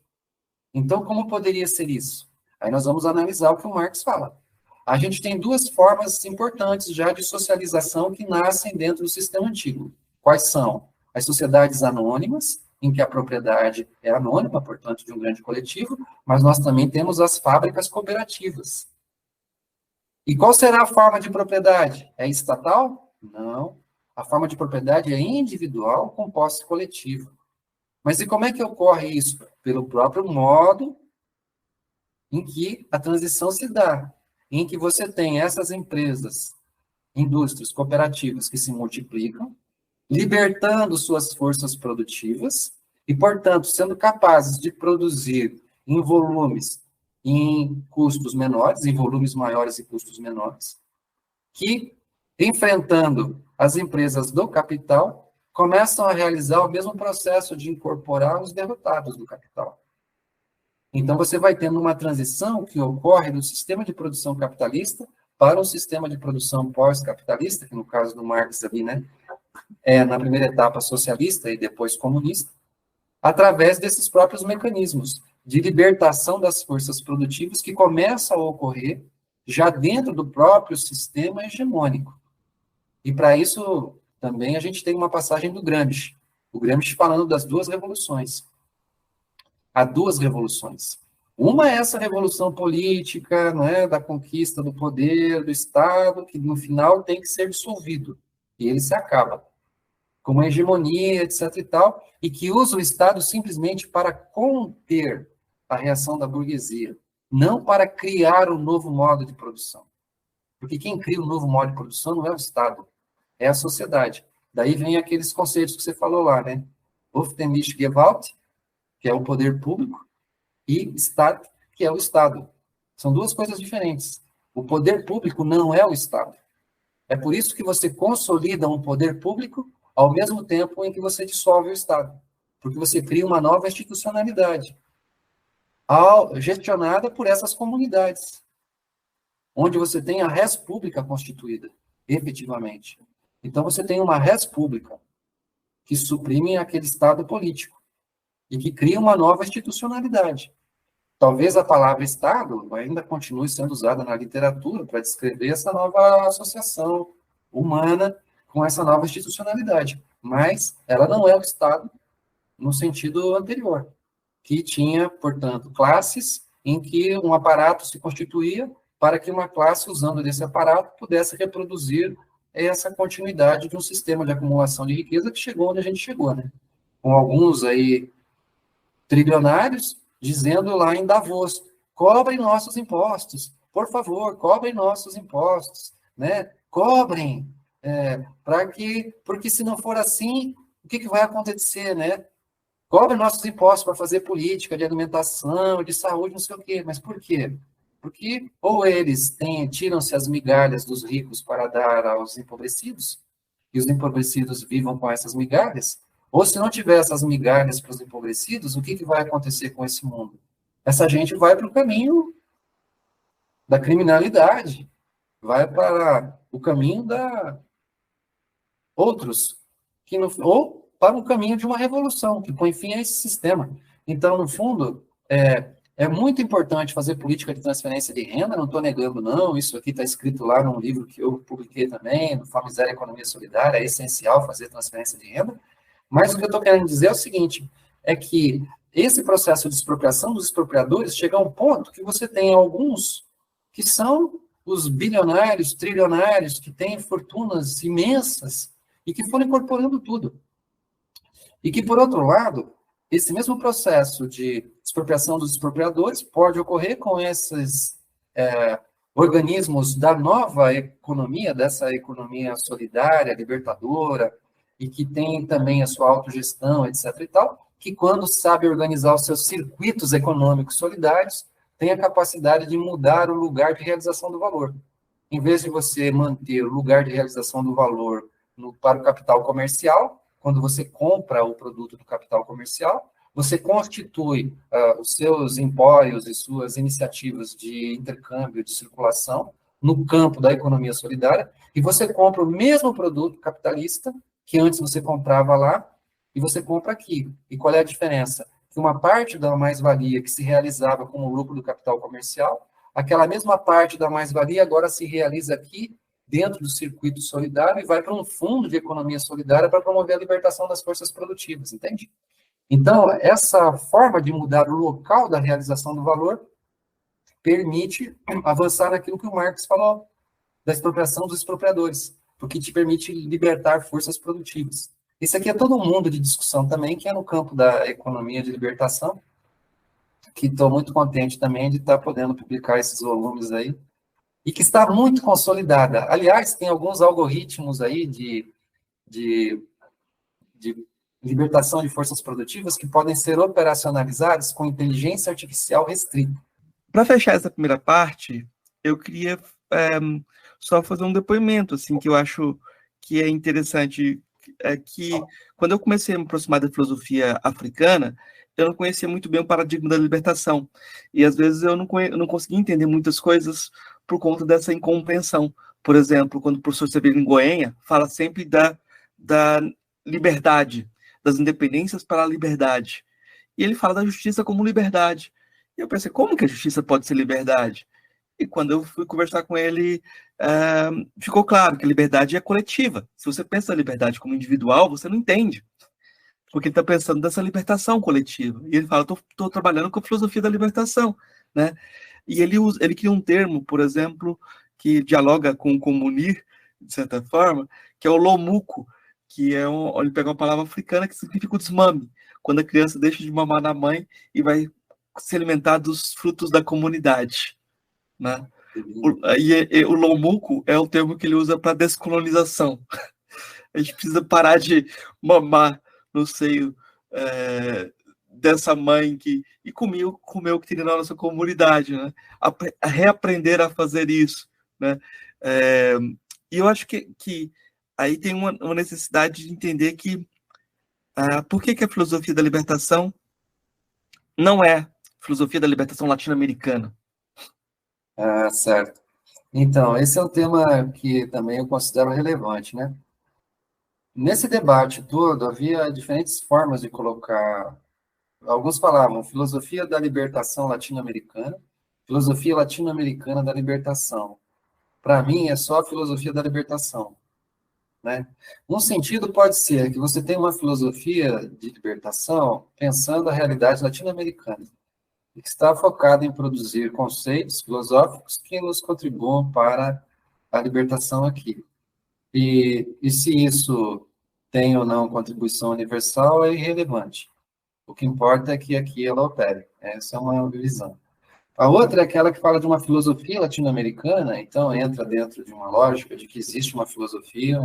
Então, como poderia ser isso? Aí nós vamos analisar o que o Marx fala. A gente tem duas formas importantes já de socialização que nascem dentro do sistema antigo. Quais são? As sociedades anônimas, em que a propriedade é anônima, portanto, de um grande coletivo, mas nós também temos as fábricas cooperativas. E qual será a forma de propriedade? É estatal? Não. A forma de propriedade é individual com posse coletiva. Mas e como é que ocorre isso? Pelo próprio modo em que a transição se dá, em que você tem essas empresas, indústrias, cooperativas que se multiplicam, libertando suas forças produtivas e, portanto, sendo capazes de produzir em volumes, em custos menores, em volumes maiores e custos menores, que, enfrentando as empresas do capital, começam a realizar o mesmo processo de incorporar os derrotados do capital. Então, você vai tendo uma transição que ocorre do sistema de produção capitalista para um sistema de produção pós-capitalista, que no caso do Marx ali, né, é na primeira etapa socialista e depois comunista, através desses próprios mecanismos de libertação das forças produtivas que começam a ocorrer já dentro do próprio sistema hegemônico. E para isso, também a gente tem uma passagem do Gramsci, o Gramsci falando das duas revoluções. Há duas revoluções. Uma é essa revolução política, não é, da conquista do poder do Estado, que no final tem que ser dissolvido, e ele se acaba, com uma hegemonia, etc. e tal, e que usa o Estado simplesmente para conter a reação da burguesia, não para criar um novo modo de produção. Porque quem cria um novo modo de produção não é o Estado, é a sociedade. Daí vem aqueles conceitos que você falou lá, né? Öffentliche Gewalt, que é o poder público, e Staat, que é o Estado. São duas coisas diferentes. O poder público não é o Estado. É por isso que você consolida um poder público ao mesmo tempo em que você dissolve o Estado. Porque você cria uma nova institucionalidade, gestionada por essas comunidades, onde você tem a res pública constituída, efetivamente. Então, você tem uma res pública que suprime aquele Estado político e que cria uma nova institucionalidade. Talvez a palavra Estado ainda continue sendo usada na literatura para descrever essa nova associação humana com essa nova institucionalidade, mas ela não é o Estado no sentido anterior, que tinha, portanto, classes em que um aparato se constituía para que uma classe, usando desse aparato, pudesse reproduzir essa continuidade de um sistema de acumulação de riqueza que chegou onde a gente chegou, né? Com alguns aí trilionários dizendo lá em Davos, cobrem nossos impostos, por favor, cobrem nossos impostos, né? Cobrem, porque se não for assim, o que vai acontecer, né? Cobrem nossos impostos para fazer política de alimentação, de saúde, não sei o quê. Mas por quê? Porque ou eles tiram-se as migalhas dos ricos para dar aos empobrecidos, e os empobrecidos vivam com essas migalhas, ou se não tiver essas migalhas para os empobrecidos, o que vai acontecer com esse mundo? Essa gente vai para o caminho da criminalidade, vai para o caminho da outros, ou para o caminho de uma revolução, que põe fim a esse sistema. Então, no fundo, é muito importante fazer política de transferência de renda, não estou negando, não, isso aqui está escrito lá num livro que eu publiquei também, no Fome, Miséria e Economia Solidária, é essencial fazer transferência de renda, mas o que eu estou querendo dizer é o seguinte, é que esse processo de expropriação dos expropriadores chega a um ponto que você tem alguns que são os bilionários, trilionários, que têm fortunas imensas e que foram incorporando tudo. E que, por outro lado, esse mesmo processo de expropriação dos expropriadores pode ocorrer com esses organismos da nova economia, dessa economia solidária, libertadora, e que tem também a sua autogestão, etc. e tal, que quando sabe organizar os seus circuitos econômicos solidários, tem a capacidade de mudar o lugar de realização do valor. Em vez de você manter o lugar de realização do valor para o capital comercial, quando você compra o produto do capital comercial, você constitui os seus empórios e suas iniciativas de intercâmbio, de circulação, no campo da economia solidária, e você compra o mesmo produto capitalista que antes você comprava lá, e você compra aqui. E qual é a diferença? Que uma parte da mais-valia que se realizava como lucro do capital comercial, aquela mesma parte da mais-valia agora se realiza aqui, dentro do circuito solidário, e vai para um fundo de economia solidária para promover a libertação das forças produtivas, entende? Então, essa forma de mudar o local da realização do valor permite avançar naquilo que o Marx falou, da expropriação dos expropriadores, porque te permite libertar forças produtivas. Esse aqui é todo um mundo de discussão também, que é no campo da economia de libertação, que estou muito contente também de estar podendo publicar esses volumes aí, e que está muito consolidada. Aliás, tem alguns algoritmos aí de libertação de forças produtivas que podem ser operacionalizados com inteligência artificial restrita. Para fechar essa primeira parte, eu queria só fazer um depoimento, assim, que eu acho que é interessante, que quando eu comecei a me aproximar da filosofia africana, eu não conhecia muito bem o paradigma da libertação, e às vezes eu não conseguia entender muitas coisas por conta dessa incompreensão. Por exemplo, quando o professor Severino Goenha fala sempre da liberdade, das independências para a liberdade, e ele fala da justiça como liberdade. E eu pensei, como que a justiça pode ser liberdade? E quando eu fui conversar com ele, ficou claro que a liberdade é coletiva. Se você pensa a liberdade como individual, você não entende. porque ele está pensando nessa libertação coletiva. E ele fala, estou trabalhando com a filosofia da libertação, né? E ele cria um termo, por exemplo, que dialoga com o comunir, de certa forma, que é o lomuco, que ele pega uma palavra africana que significa o desmame, quando a criança deixa de mamar na mãe e vai se alimentar dos frutos da comunidade, né? O lomuco é o termo que ele usa para descolonização. A gente precisa parar de mamar no seio dessa mãe e comeu o que tinha na nossa comunidade, né? A reaprender a fazer isso, né? E eu acho que aí tem uma necessidade de entender que por que a filosofia da libertação não é filosofia da libertação latino-americana? Certo. Então, esse é um tema que também eu considero relevante, né? Nesse debate todo, havia diferentes formas de colocar. Alguns falavam filosofia da libertação latino-americana, filosofia latino-americana da libertação. Para mim, é só a filosofia da libertação, né? Um sentido pode ser que você tem uma filosofia de libertação pensando a realidade latino-americana, e que está focada em produzir conceitos filosóficos que nos contribuam para a libertação aqui. E se isso tem ou não contribuição universal é irrelevante. O que importa é que aqui ela opere. Essa é uma visão. A outra é aquela que fala de uma filosofia latino-americana, então entra dentro de uma lógica de que existe uma filosofia,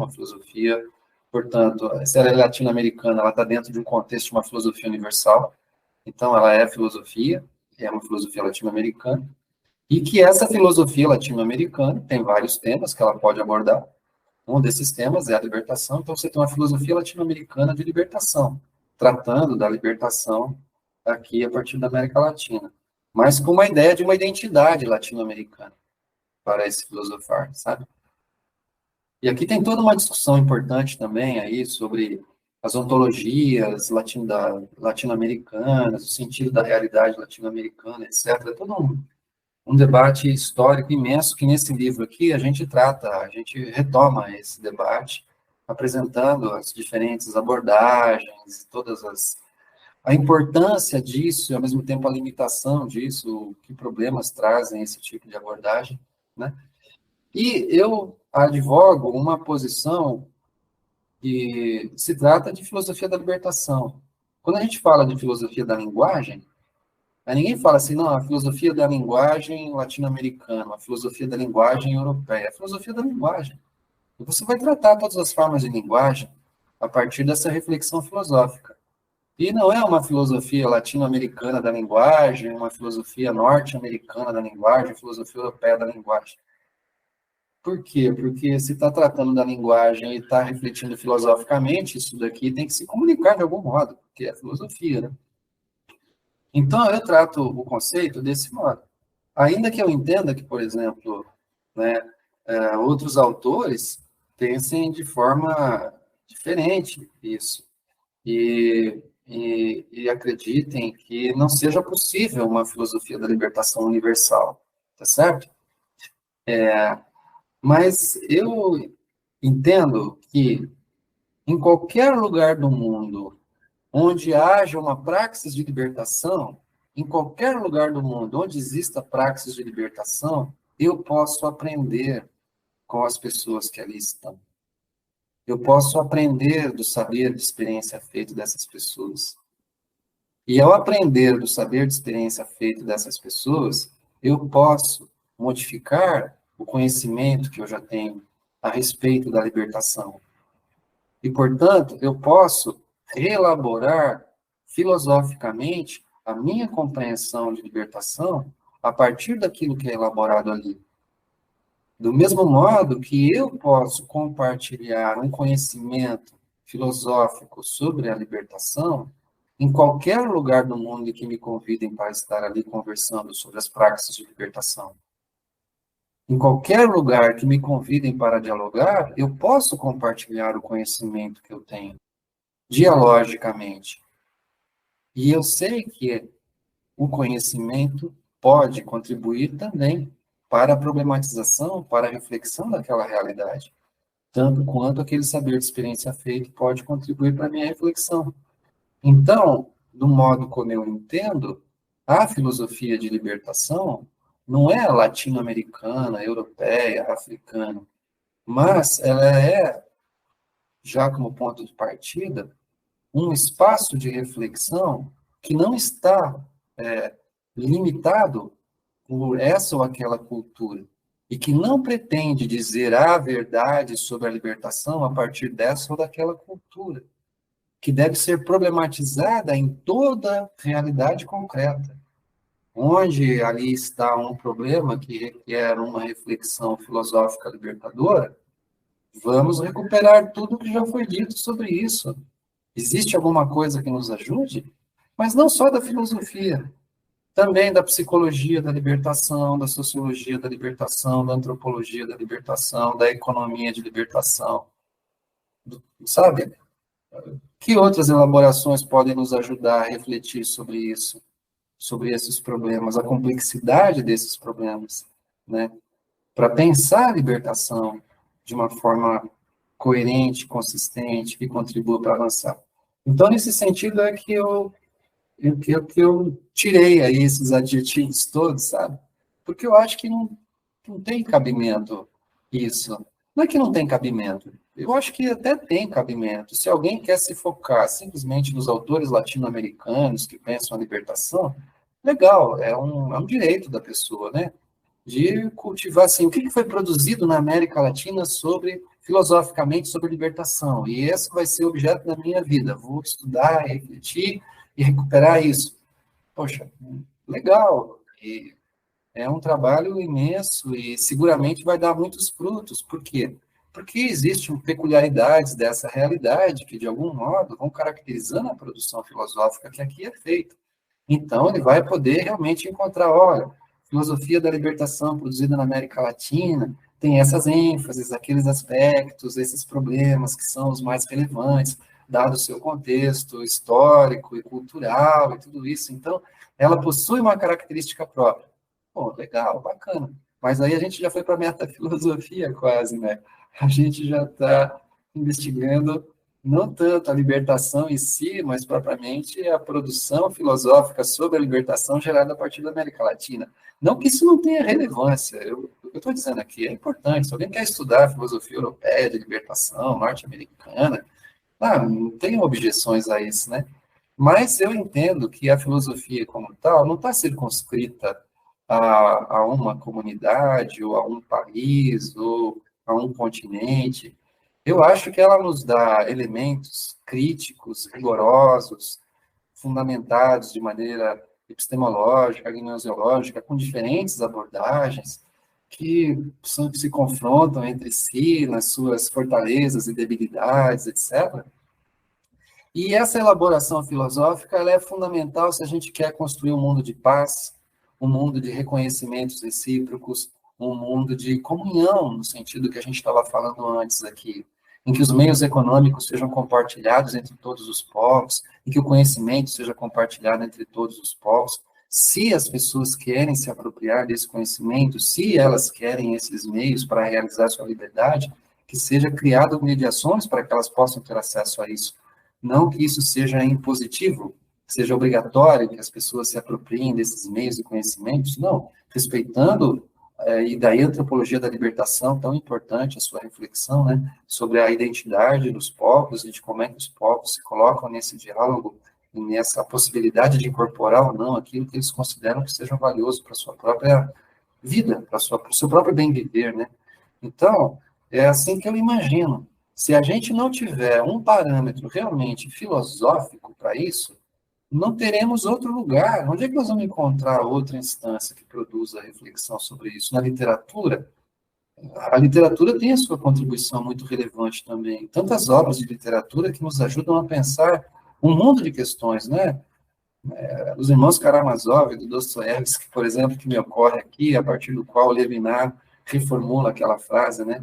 portanto, se ela é latino-americana, ela está dentro de um contexto de uma filosofia universal, então ela é filosofia, é uma filosofia latino-americana, e que essa filosofia latino-americana tem vários temas que ela pode abordar. Um desses temas é a libertação, então você tem uma filosofia latino-americana de libertação, tratando da libertação aqui a partir da América Latina, mas com uma ideia de uma identidade latino-americana para esse filosofar, sabe? E aqui tem toda uma discussão importante também aí sobre as ontologias latino-americanas, o sentido da realidade latino-americana, etc. É todo um debate histórico imenso que nesse livro aqui a gente retoma esse debate, apresentando as diferentes abordagens, a importância disso e, ao mesmo tempo, a limitação disso, que problemas trazem esse tipo de abordagem, né? E eu advogo uma posição que se trata de filosofia da libertação. Quando a gente fala de filosofia da linguagem, aí ninguém fala assim, não, a filosofia da linguagem latino-americana, a filosofia da linguagem europeia, a filosofia da linguagem. E você vai tratar todas as formas de linguagem a partir dessa reflexão filosófica. E não é uma filosofia latino-americana da linguagem, uma filosofia norte-americana da linguagem, filosofia europeia da linguagem. Por quê? Porque se está tratando da linguagem e está refletindo filosoficamente, isso daqui tem que se comunicar de algum modo, porque é filosofia, né? Então, eu trato o conceito desse modo. Ainda que eu entenda que, por exemplo, né, outros autores pensem de forma diferente isso, e acreditem que não seja possível uma filosofia da libertação universal, tá certo? Mas eu entendo que em qualquer lugar do mundo onde haja uma praxis de libertação, em qualquer lugar do mundo onde exista praxis de libertação, eu posso aprender com as pessoas que ali estão. Eu posso aprender do saber de experiência feito dessas pessoas. E ao aprender do saber de experiência feito dessas pessoas, eu posso modificar o conhecimento que eu já tenho a respeito da libertação. E, portanto, eu posso reelaborar filosoficamente a minha compreensão de libertação a partir daquilo que é elaborado ali. Do mesmo modo que eu posso compartilhar um conhecimento filosófico sobre a libertação em qualquer lugar do mundo que me convidem para estar ali conversando sobre as práticas de libertação. Em qualquer lugar que me convidem para dialogar, eu posso compartilhar o conhecimento que eu tenho, dialogicamente. E eu sei que o conhecimento pode contribuir também para a problematização, para a reflexão daquela realidade, tanto quanto aquele saber de experiência feito pode contribuir para a minha reflexão. Então, do modo como eu entendo, a filosofia de libertação não é latino-americana, europeia, africana, mas ela é, já como ponto de partida, um espaço de reflexão que não está limitado por essa ou aquela cultura, e que não pretende dizer a verdade sobre a libertação a partir dessa ou daquela cultura, que deve ser problematizada em toda realidade concreta. Onde ali está um problema que requer uma reflexão filosófica libertadora, vamos recuperar tudo que já foi dito sobre isso. Existe alguma coisa que nos ajude? Mas não só da filosofia, também da psicologia da libertação, da sociologia da libertação, da antropologia da libertação, da economia de libertação. Sabe? Que outras elaborações podem nos ajudar a refletir sobre isso, sobre esses problemas, a complexidade desses problemas, né? Para pensar a libertação de uma forma coerente, consistente, que contribua para avançar. Então, nesse sentido, é que eu tirei aí esses adjetivos todos, sabe? Porque eu acho que não tem cabimento isso. Não é que não tem cabimento. Eu acho que até tem cabimento. Se alguém quer se focar simplesmente nos autores latino-americanos que pensam a libertação, legal, é um direito da pessoa, né? De cultivar, assim, o que foi produzido na América Latina filosoficamente, sobre libertação. E esse vai ser o objeto da minha vida. Vou estudar, refletir e recuperar isso. Poxa, legal. E é um trabalho imenso e seguramente vai dar muitos frutos. Por quê? Porque existem peculiaridades dessa realidade que, de algum modo, vão caracterizando a produção filosófica que aqui é feita. Então, ele vai poder realmente encontrar, olha, filosofia da libertação produzida na América Latina tem essas ênfases, aqueles aspectos, esses problemas que são os mais relevantes, dado o seu contexto histórico e cultural e tudo isso. Então, ela possui uma característica própria. Pô, legal, bacana. Mas aí a gente já foi para a metafilosofia quase, né? A gente já está investigando não tanto a libertação em si, mas propriamente a produção filosófica sobre a libertação gerada a partir da América Latina. Não que isso não tenha relevância, eu estou dizendo aqui, é importante. Se alguém quer estudar a filosofia europeia de libertação, norte-americana, não tenho objeções a isso, né? Mas eu entendo que a filosofia como tal não está circunscrita a uma comunidade, ou a um país, ou a um continente. Eu acho que ela nos dá elementos críticos, rigorosos, fundamentados de maneira epistemológica, gnoseológica, com diferentes abordagens, que se confrontam entre si nas suas fortalezas e debilidades, etc. E essa elaboração filosófica ela é fundamental se a gente quer construir um mundo de paz, um mundo de reconhecimentos recíprocos, um mundo de comunhão, no sentido que a gente estava falando antes aqui, em que os meios econômicos sejam compartilhados entre todos os povos, em que o conhecimento seja compartilhado entre todos os povos. Se as pessoas querem se apropriar desse conhecimento, se elas querem esses meios para realizar sua liberdade, que seja criado mediações para que elas possam ter acesso a isso. Não que isso seja impositivo, seja obrigatório que as pessoas se apropriem desses meios e conhecimentos, não. Respeitando, e daí a antropologia da libertação, tão importante, a sua reflexão, né, sobre a identidade dos povos e de como é que os povos se colocam nesse diálogo e nessa possibilidade de incorporar ou não aquilo que eles consideram que seja valioso para a sua própria vida, para o seu próprio bem-viver, né. Então, é assim que eu imagino. Se a gente não tiver um parâmetro realmente filosófico para isso, não teremos outro lugar. Onde é que nós vamos encontrar outra instância que produza reflexão sobre isso? Na literatura? A literatura tem a sua contribuição muito relevante também. Tantas obras de literatura que nos ajudam a pensar um mundo de questões, né? Os irmãos Karamazov, do Dostoiévski, por exemplo, que me ocorre aqui, a partir do qual Levinas reformula aquela frase, né?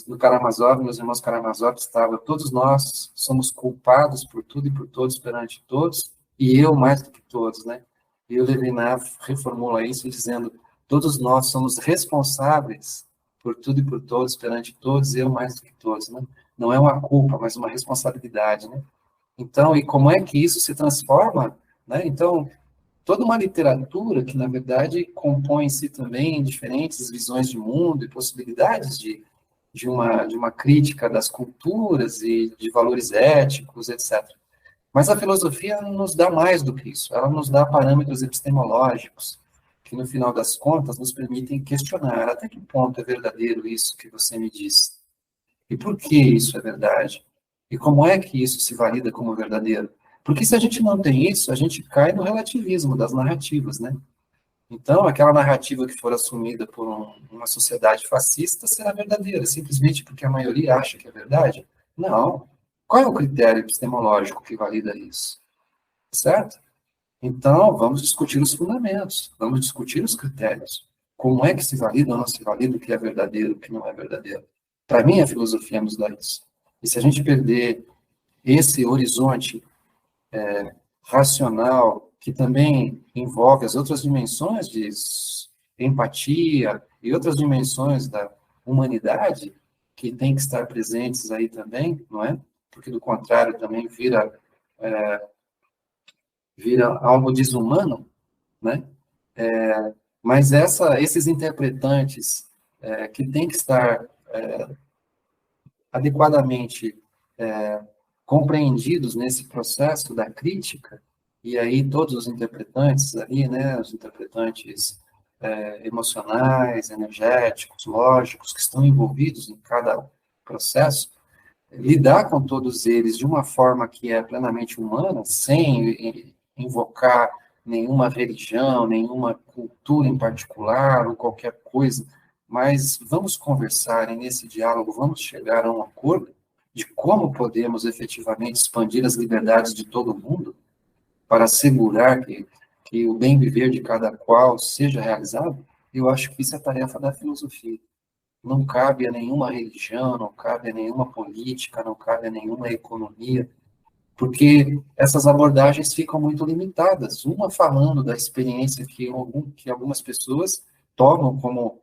No Karamazov, meus irmãos Karamazov, estava: todos nós somos culpados por tudo e por todos perante todos, e eu mais do que todos, né? E o Levinas reformula isso dizendo: todos nós somos responsáveis por tudo e por todos perante todos, e eu mais do que todos, né? Não é uma culpa, mas uma responsabilidade, né? Então, e como é que isso se transforma, né? Então, toda uma literatura que, na verdade, compõe em si também diferentes visões de mundo e possibilidades de uma crítica das culturas e de valores éticos, etc. Mas a filosofia nos dá mais do que isso. Ela nos dá parâmetros epistemológicos que, no final das contas, nos permitem questionar até que ponto é verdadeiro isso que você me disse. E por que isso é verdade? E como é que isso se valida como verdadeiro? Porque se a gente não tem isso, a gente cai no relativismo das narrativas, né? Então, aquela narrativa que for assumida por uma sociedade fascista será verdadeira, simplesmente porque a maioria acha que é verdade? Não. Qual é o critério epistemológico que valida isso? Certo? Então, vamos discutir os fundamentos, vamos discutir os critérios. Como é que se valida ou não se valida o que é verdadeiro, o que não é verdadeiro? Para mim, a filosofia nos dá isso. E se a gente perder esse horizonte racional, que também envolve as outras dimensões de empatia e outras dimensões da humanidade, que tem que estar presentes aí também, não é? Porque, do contrário, também vira algo desumano, né? Mas esses interpretantes que têm que estar adequadamente compreendidos nesse processo da crítica, e aí todos os interpretantes ali, né, os interpretantes emocionais, energéticos, lógicos, que estão envolvidos em cada processo, lidar com todos eles de uma forma que é plenamente humana, sem invocar nenhuma religião, nenhuma cultura em particular, ou qualquer coisa, mas vamos conversar e nesse diálogo vamos chegar a um acordo de como podemos efetivamente expandir as liberdades de todo mundo para assegurar que o bem viver de cada qual seja realizado. Eu acho que isso é tarefa da filosofia. Não cabe a nenhuma religião, não cabe a nenhuma política, não cabe a nenhuma economia, porque essas abordagens ficam muito limitadas. Uma falando da experiência que algumas pessoas tomam como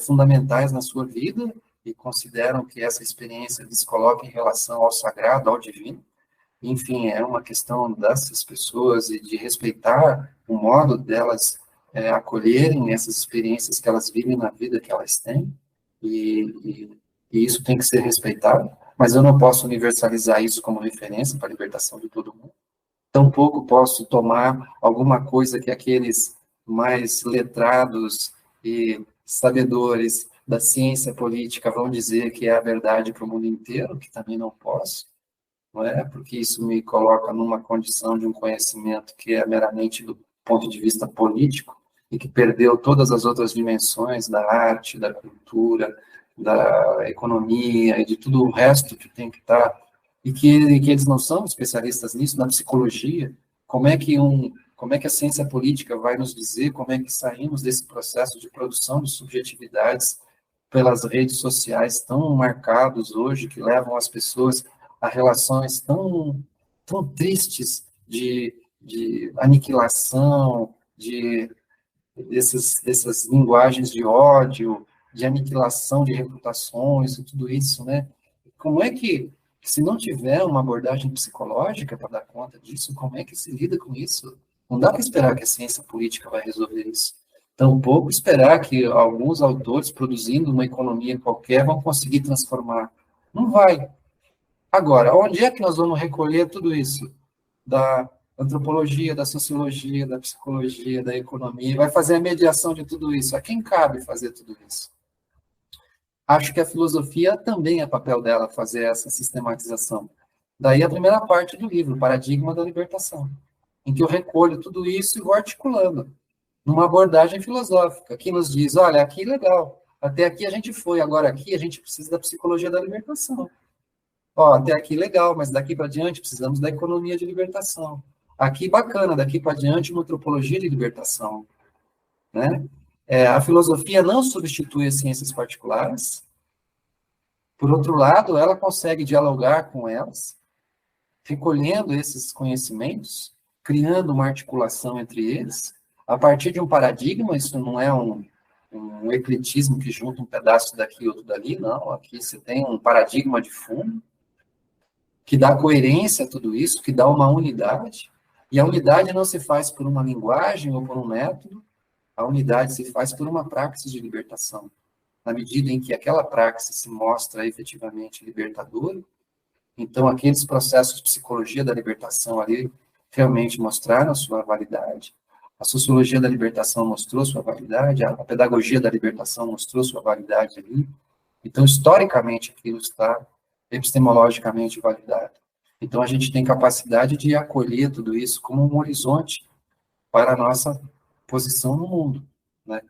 fundamentais na sua vida e consideram que essa experiência lhes coloca em relação ao sagrado, ao divino. Enfim, é uma questão dessas pessoas e de respeitar o modo delas acolherem essas experiências que elas vivem na vida que elas têm, e isso tem que ser respeitado, mas eu não posso universalizar isso como referência para a libertação de todo mundo. Tampouco posso tomar alguma coisa que aqueles mais letrados e sabedores da ciência política vão dizer que é a verdade para o mundo inteiro, que também não posso, não é? Porque isso me coloca numa condição de um conhecimento que é meramente do ponto de vista político e que perdeu todas as outras dimensões da arte, da cultura, da economia e de tudo o resto que tem que estar, e que eles não são especialistas nisso, na psicologia. Como é que a ciência política vai nos dizer como é que saímos desse processo de produção de subjetividades pelas redes sociais tão marcados hoje, que levam as pessoas a relações tão tristes de aniquilação, dessas linguagens de ódio, de aniquilação de reputações e tudo isso, né? Como é que, se não tiver uma abordagem psicológica para dar conta disso, como é que se lida com isso? Não dá para esperar que a ciência política vai resolver isso. Tampouco esperar que alguns autores produzindo uma economia qualquer vão conseguir transformar. Não vai. Agora, onde é que nós vamos recolher tudo isso? Da antropologia, da sociologia, da psicologia, da economia, vai fazer a mediação de tudo isso. A quem cabe fazer tudo isso? Acho que a filosofia também é papel dela fazer essa sistematização. Daí a primeira parte do livro, Paradigma da Libertação, em que eu recolho tudo isso e vou articulando numa abordagem filosófica, que nos diz, olha, aqui legal, até aqui a gente foi, agora aqui a gente precisa da psicologia da libertação. Ó, até aqui legal, mas daqui para diante precisamos da economia de libertação. Aqui bacana, daqui para diante uma antropologia de libertação, né? A filosofia não substitui as ciências particulares. Por outro lado, ela consegue dialogar com elas, recolhendo esses conhecimentos, criando uma articulação entre eles, a partir de um paradigma. Isso não é um ecletismo que junta um pedaço daqui e outro dali, não. Aqui você tem um paradigma de fundo, que dá coerência a tudo isso, que dá uma unidade, e a unidade não se faz por uma linguagem ou por um método, a unidade se faz por uma praxis de libertação. Na medida em que aquela praxis se mostra efetivamente libertadora, então aqueles processos de psicologia da libertação ali realmente mostraram sua validade, a sociologia da libertação mostrou sua validade, a pedagogia da libertação mostrou sua validade ali, então historicamente aquilo está epistemologicamente validado. Então a gente tem capacidade de acolher tudo isso como um horizonte para a nossa posição no mundo, né?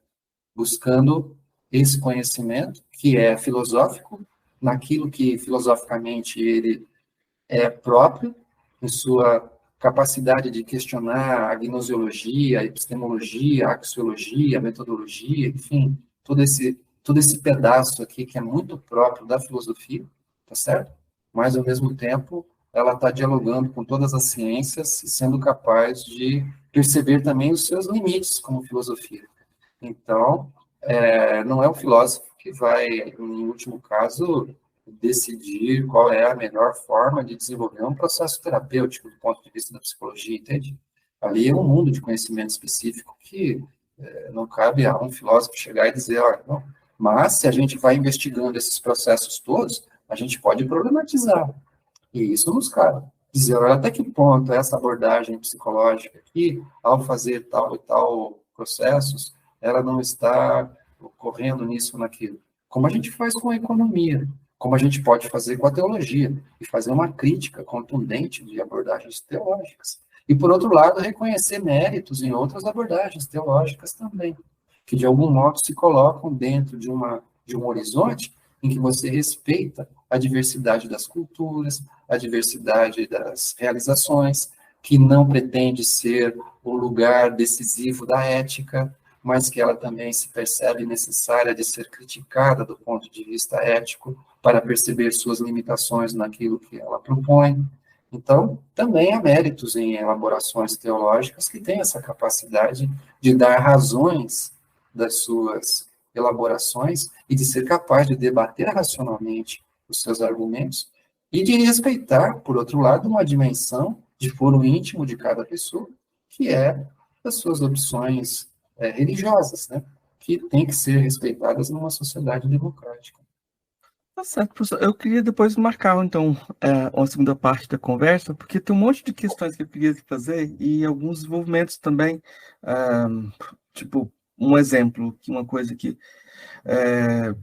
Buscando esse conhecimento que é filosófico, naquilo que filosoficamente ele é próprio, em sua capacidade de questionar a gnoseologia, a epistemologia, a axiologia, a metodologia, enfim, todo esse pedaço aqui que é muito próprio da filosofia, tá certo? Mas, ao mesmo tempo, ela está dialogando com todas as ciências e sendo capaz de perceber também os seus limites como filosofia. Então, não é o filósofo que vai, em último caso, decidir qual é a melhor forma de desenvolver um processo terapêutico do ponto de vista da psicologia, entende? Ali é um mundo de conhecimento específico que não cabe a um filósofo chegar e dizer, olha, não. Mas se a gente vai investigando esses processos todos, a gente pode problematizar. E isso nos cabe. Dizer, olha, até que ponto essa abordagem psicológica aqui, ao fazer tal e tal processos, ela não está ocorrendo nisso ou naquilo. Como a gente faz com a economia, como a gente pode fazer com a teologia, e fazer uma crítica contundente de abordagens teológicas. E, por outro lado, reconhecer méritos em outras abordagens teológicas também, que, de algum modo, se colocam dentro de um horizonte em que você respeita a diversidade das culturas, a diversidade das realizações, que não pretende ser o lugar decisivo da ética, mas que ela também se percebe necessária de ser criticada do ponto de vista ético, para perceber suas limitações naquilo que ela propõe. Então, também há méritos em elaborações teológicas que têm essa capacidade de dar razões das suas elaborações e de ser capaz de debater racionalmente os seus argumentos e de respeitar, por outro lado, uma dimensão de foro íntimo de cada pessoa, que é as suas opções religiosas, né? Que têm que ser respeitadas numa sociedade democrática. Tá certo, professor. Eu queria depois marcar, então, uma segunda parte da conversa, porque tem um monte de questões que eu queria fazer e alguns desenvolvimentos também. Tipo, um exemplo, uma coisa que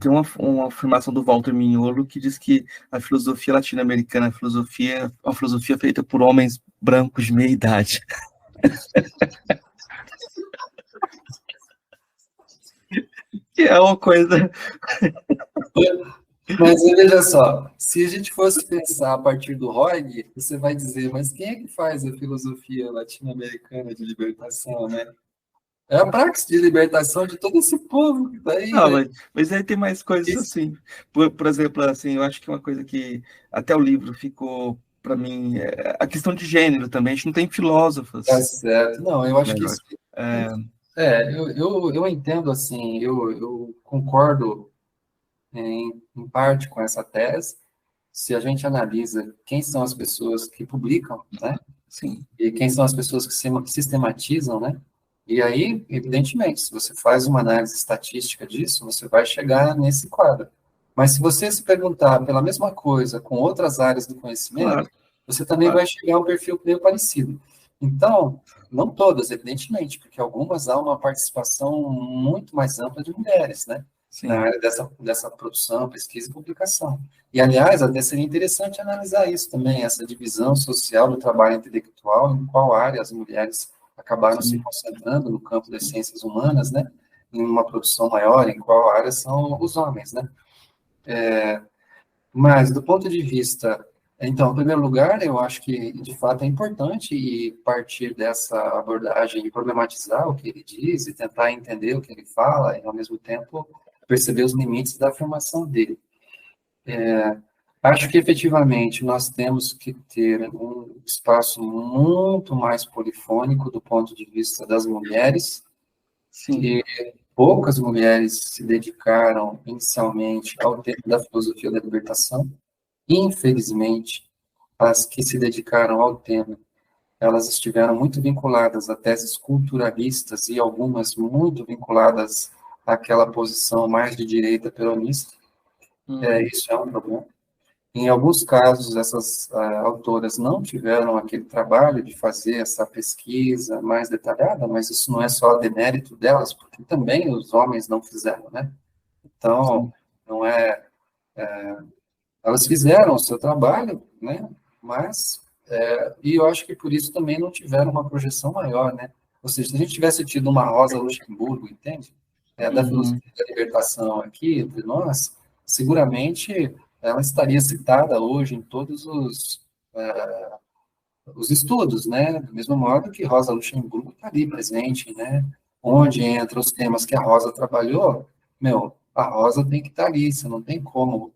tem uma afirmação do Walter Mignolo que diz que a filosofia latino-americana é uma filosofia feita por homens brancos de meia idade. Que é uma coisa... Mas veja só, se a gente fosse pensar a partir do Hegel, você vai dizer, mas quem é que faz a filosofia latino-americana de libertação, né? É a praxis de libertação de todo esse povo que está aí, Não, né? mas aí tem mais coisas assim. Por exemplo, assim, eu acho que uma coisa que até o livro ficou para mim é a questão de gênero também. A gente não tem Tá filósofos. certo. Não, eu acho que isso... É, eu entendo assim, eu concordo em parte com essa tese. Se a gente analisa quem são as pessoas que publicam, né? sim, E quem são as pessoas que sistematizam, né? E aí, evidentemente, se você faz uma análise estatística disso, você vai chegar nesse quadro. Mas se você se perguntar pela mesma coisa com outras áreas do conhecimento, claro, você também claro. vai chegar a um perfil meio parecido. Então, não todas, evidentemente, porque algumas há uma participação muito mais ampla de mulheres, né? Na Sim, área dessa produção, pesquisa e publicação. E, aliás, até seria interessante analisar isso também, essa divisão social do trabalho intelectual, em qual área as mulheres acabaram se sim. concentrando no campo das ciências humanas, né? Em uma produção maior, em qual área são os homens, né? Mas, do ponto de vista... Então, em primeiro lugar, eu acho que, de fato, é importante e partir dessa abordagem e problematizar o que ele diz e tentar entender o que ele fala e, ao mesmo tempo, perceber os limites da afirmação dele. Acho que, efetivamente, nós temos que ter um espaço muito mais polifônico do ponto de vista das mulheres, Sim. que poucas mulheres se dedicaram inicialmente ao tema da filosofia da libertação. Infelizmente, as que se dedicaram ao tema, elas estiveram muito vinculadas a teses culturalistas e algumas muito vinculadas àquela posição mais de direita peronista. Isso é um problema. Em alguns casos, essas autoras não tiveram aquele trabalho de fazer essa pesquisa mais detalhada, mas isso não é só demérito delas, porque também os homens não fizeram, né? Então, não é, elas fizeram o seu trabalho, né? Mas, e eu acho que por isso também não tiveram uma projeção maior, né? Ou seja, se a gente tivesse tido uma Rosa Luxemburgo, entende? Da filosofia da libertação aqui entre nós, seguramente ela estaria citada hoje em todos os estudos, né? Do mesmo modo que Rosa Luxemburgo está ali presente, né? Onde entra os temas que a Rosa trabalhou, a Rosa tem que estar ali, você não tem como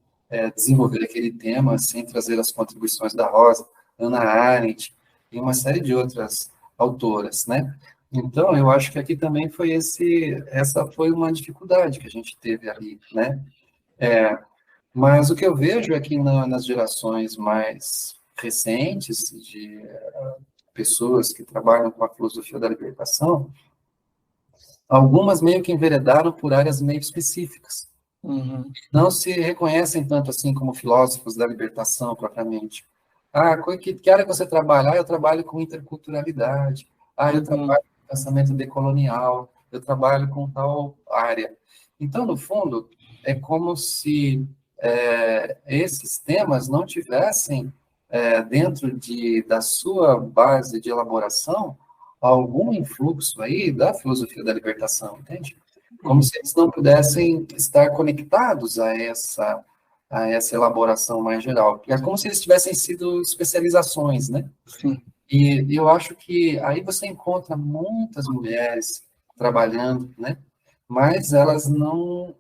desenvolver aquele tema sem trazer as contribuições da Rosa, Hannah Arendt e uma série de outras autoras, né? Então, eu acho que aqui também essa foi uma dificuldade que a gente teve ali, né? Mas o que eu vejo é que nas gerações mais recentes, de pessoas que trabalham com a filosofia da libertação, algumas meio que enveredaram por áreas meio específicas. Não se reconhecem tanto assim como filósofos da libertação propriamente. Que área que você trabalha? Eu trabalho com interculturalidade. Eu trabalho com pensamento decolonial. Eu trabalho com tal área. Então, no fundo, é como se esses temas não tivessem dentro da sua base de elaboração algum influxo aí da filosofia da libertação, entende? Como se eles não pudessem estar conectados a essa elaboração mais geral. É como se eles tivessem sido especializações, né? Sim. E eu acho que aí você encontra muitas mulheres trabalhando, né? Mas elas não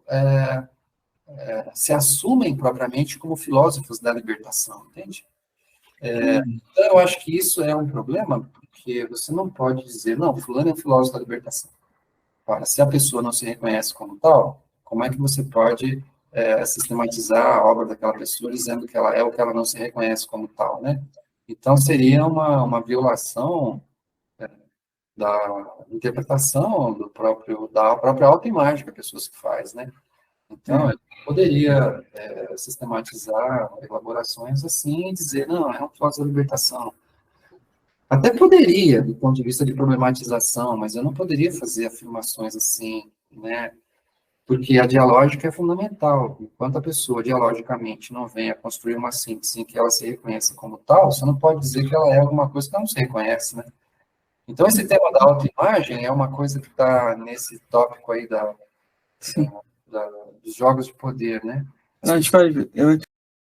se assumem propriamente como filósofos da libertação, entende? Então, eu acho que isso é um problema, porque você não pode dizer, não, fulano é um filósofo da libertação. Ora, se a pessoa não se reconhece como tal, como é que você pode sistematizar a obra daquela pessoa dizendo que ela é o que ela não se reconhece como tal, né? Então, seria uma violação da interpretação da própria autoimagem que a pessoa se faz, né? Então, eu poderia sistematizar elaborações assim e dizer, não, é um filósofo da libertação. Até poderia, do ponto de vista de problematização, mas eu não poderia fazer afirmações assim, né? Porque a dialógica é fundamental. Enquanto a pessoa, dialogicamente, não venha construir uma síntese em que ela se reconheça como tal, você não pode dizer que ela é alguma coisa que ela não se reconhece, né? Então, esse tema da autoimagem é uma coisa que está nesse tópico aí dos jogos de poder, né? A gente vai ver.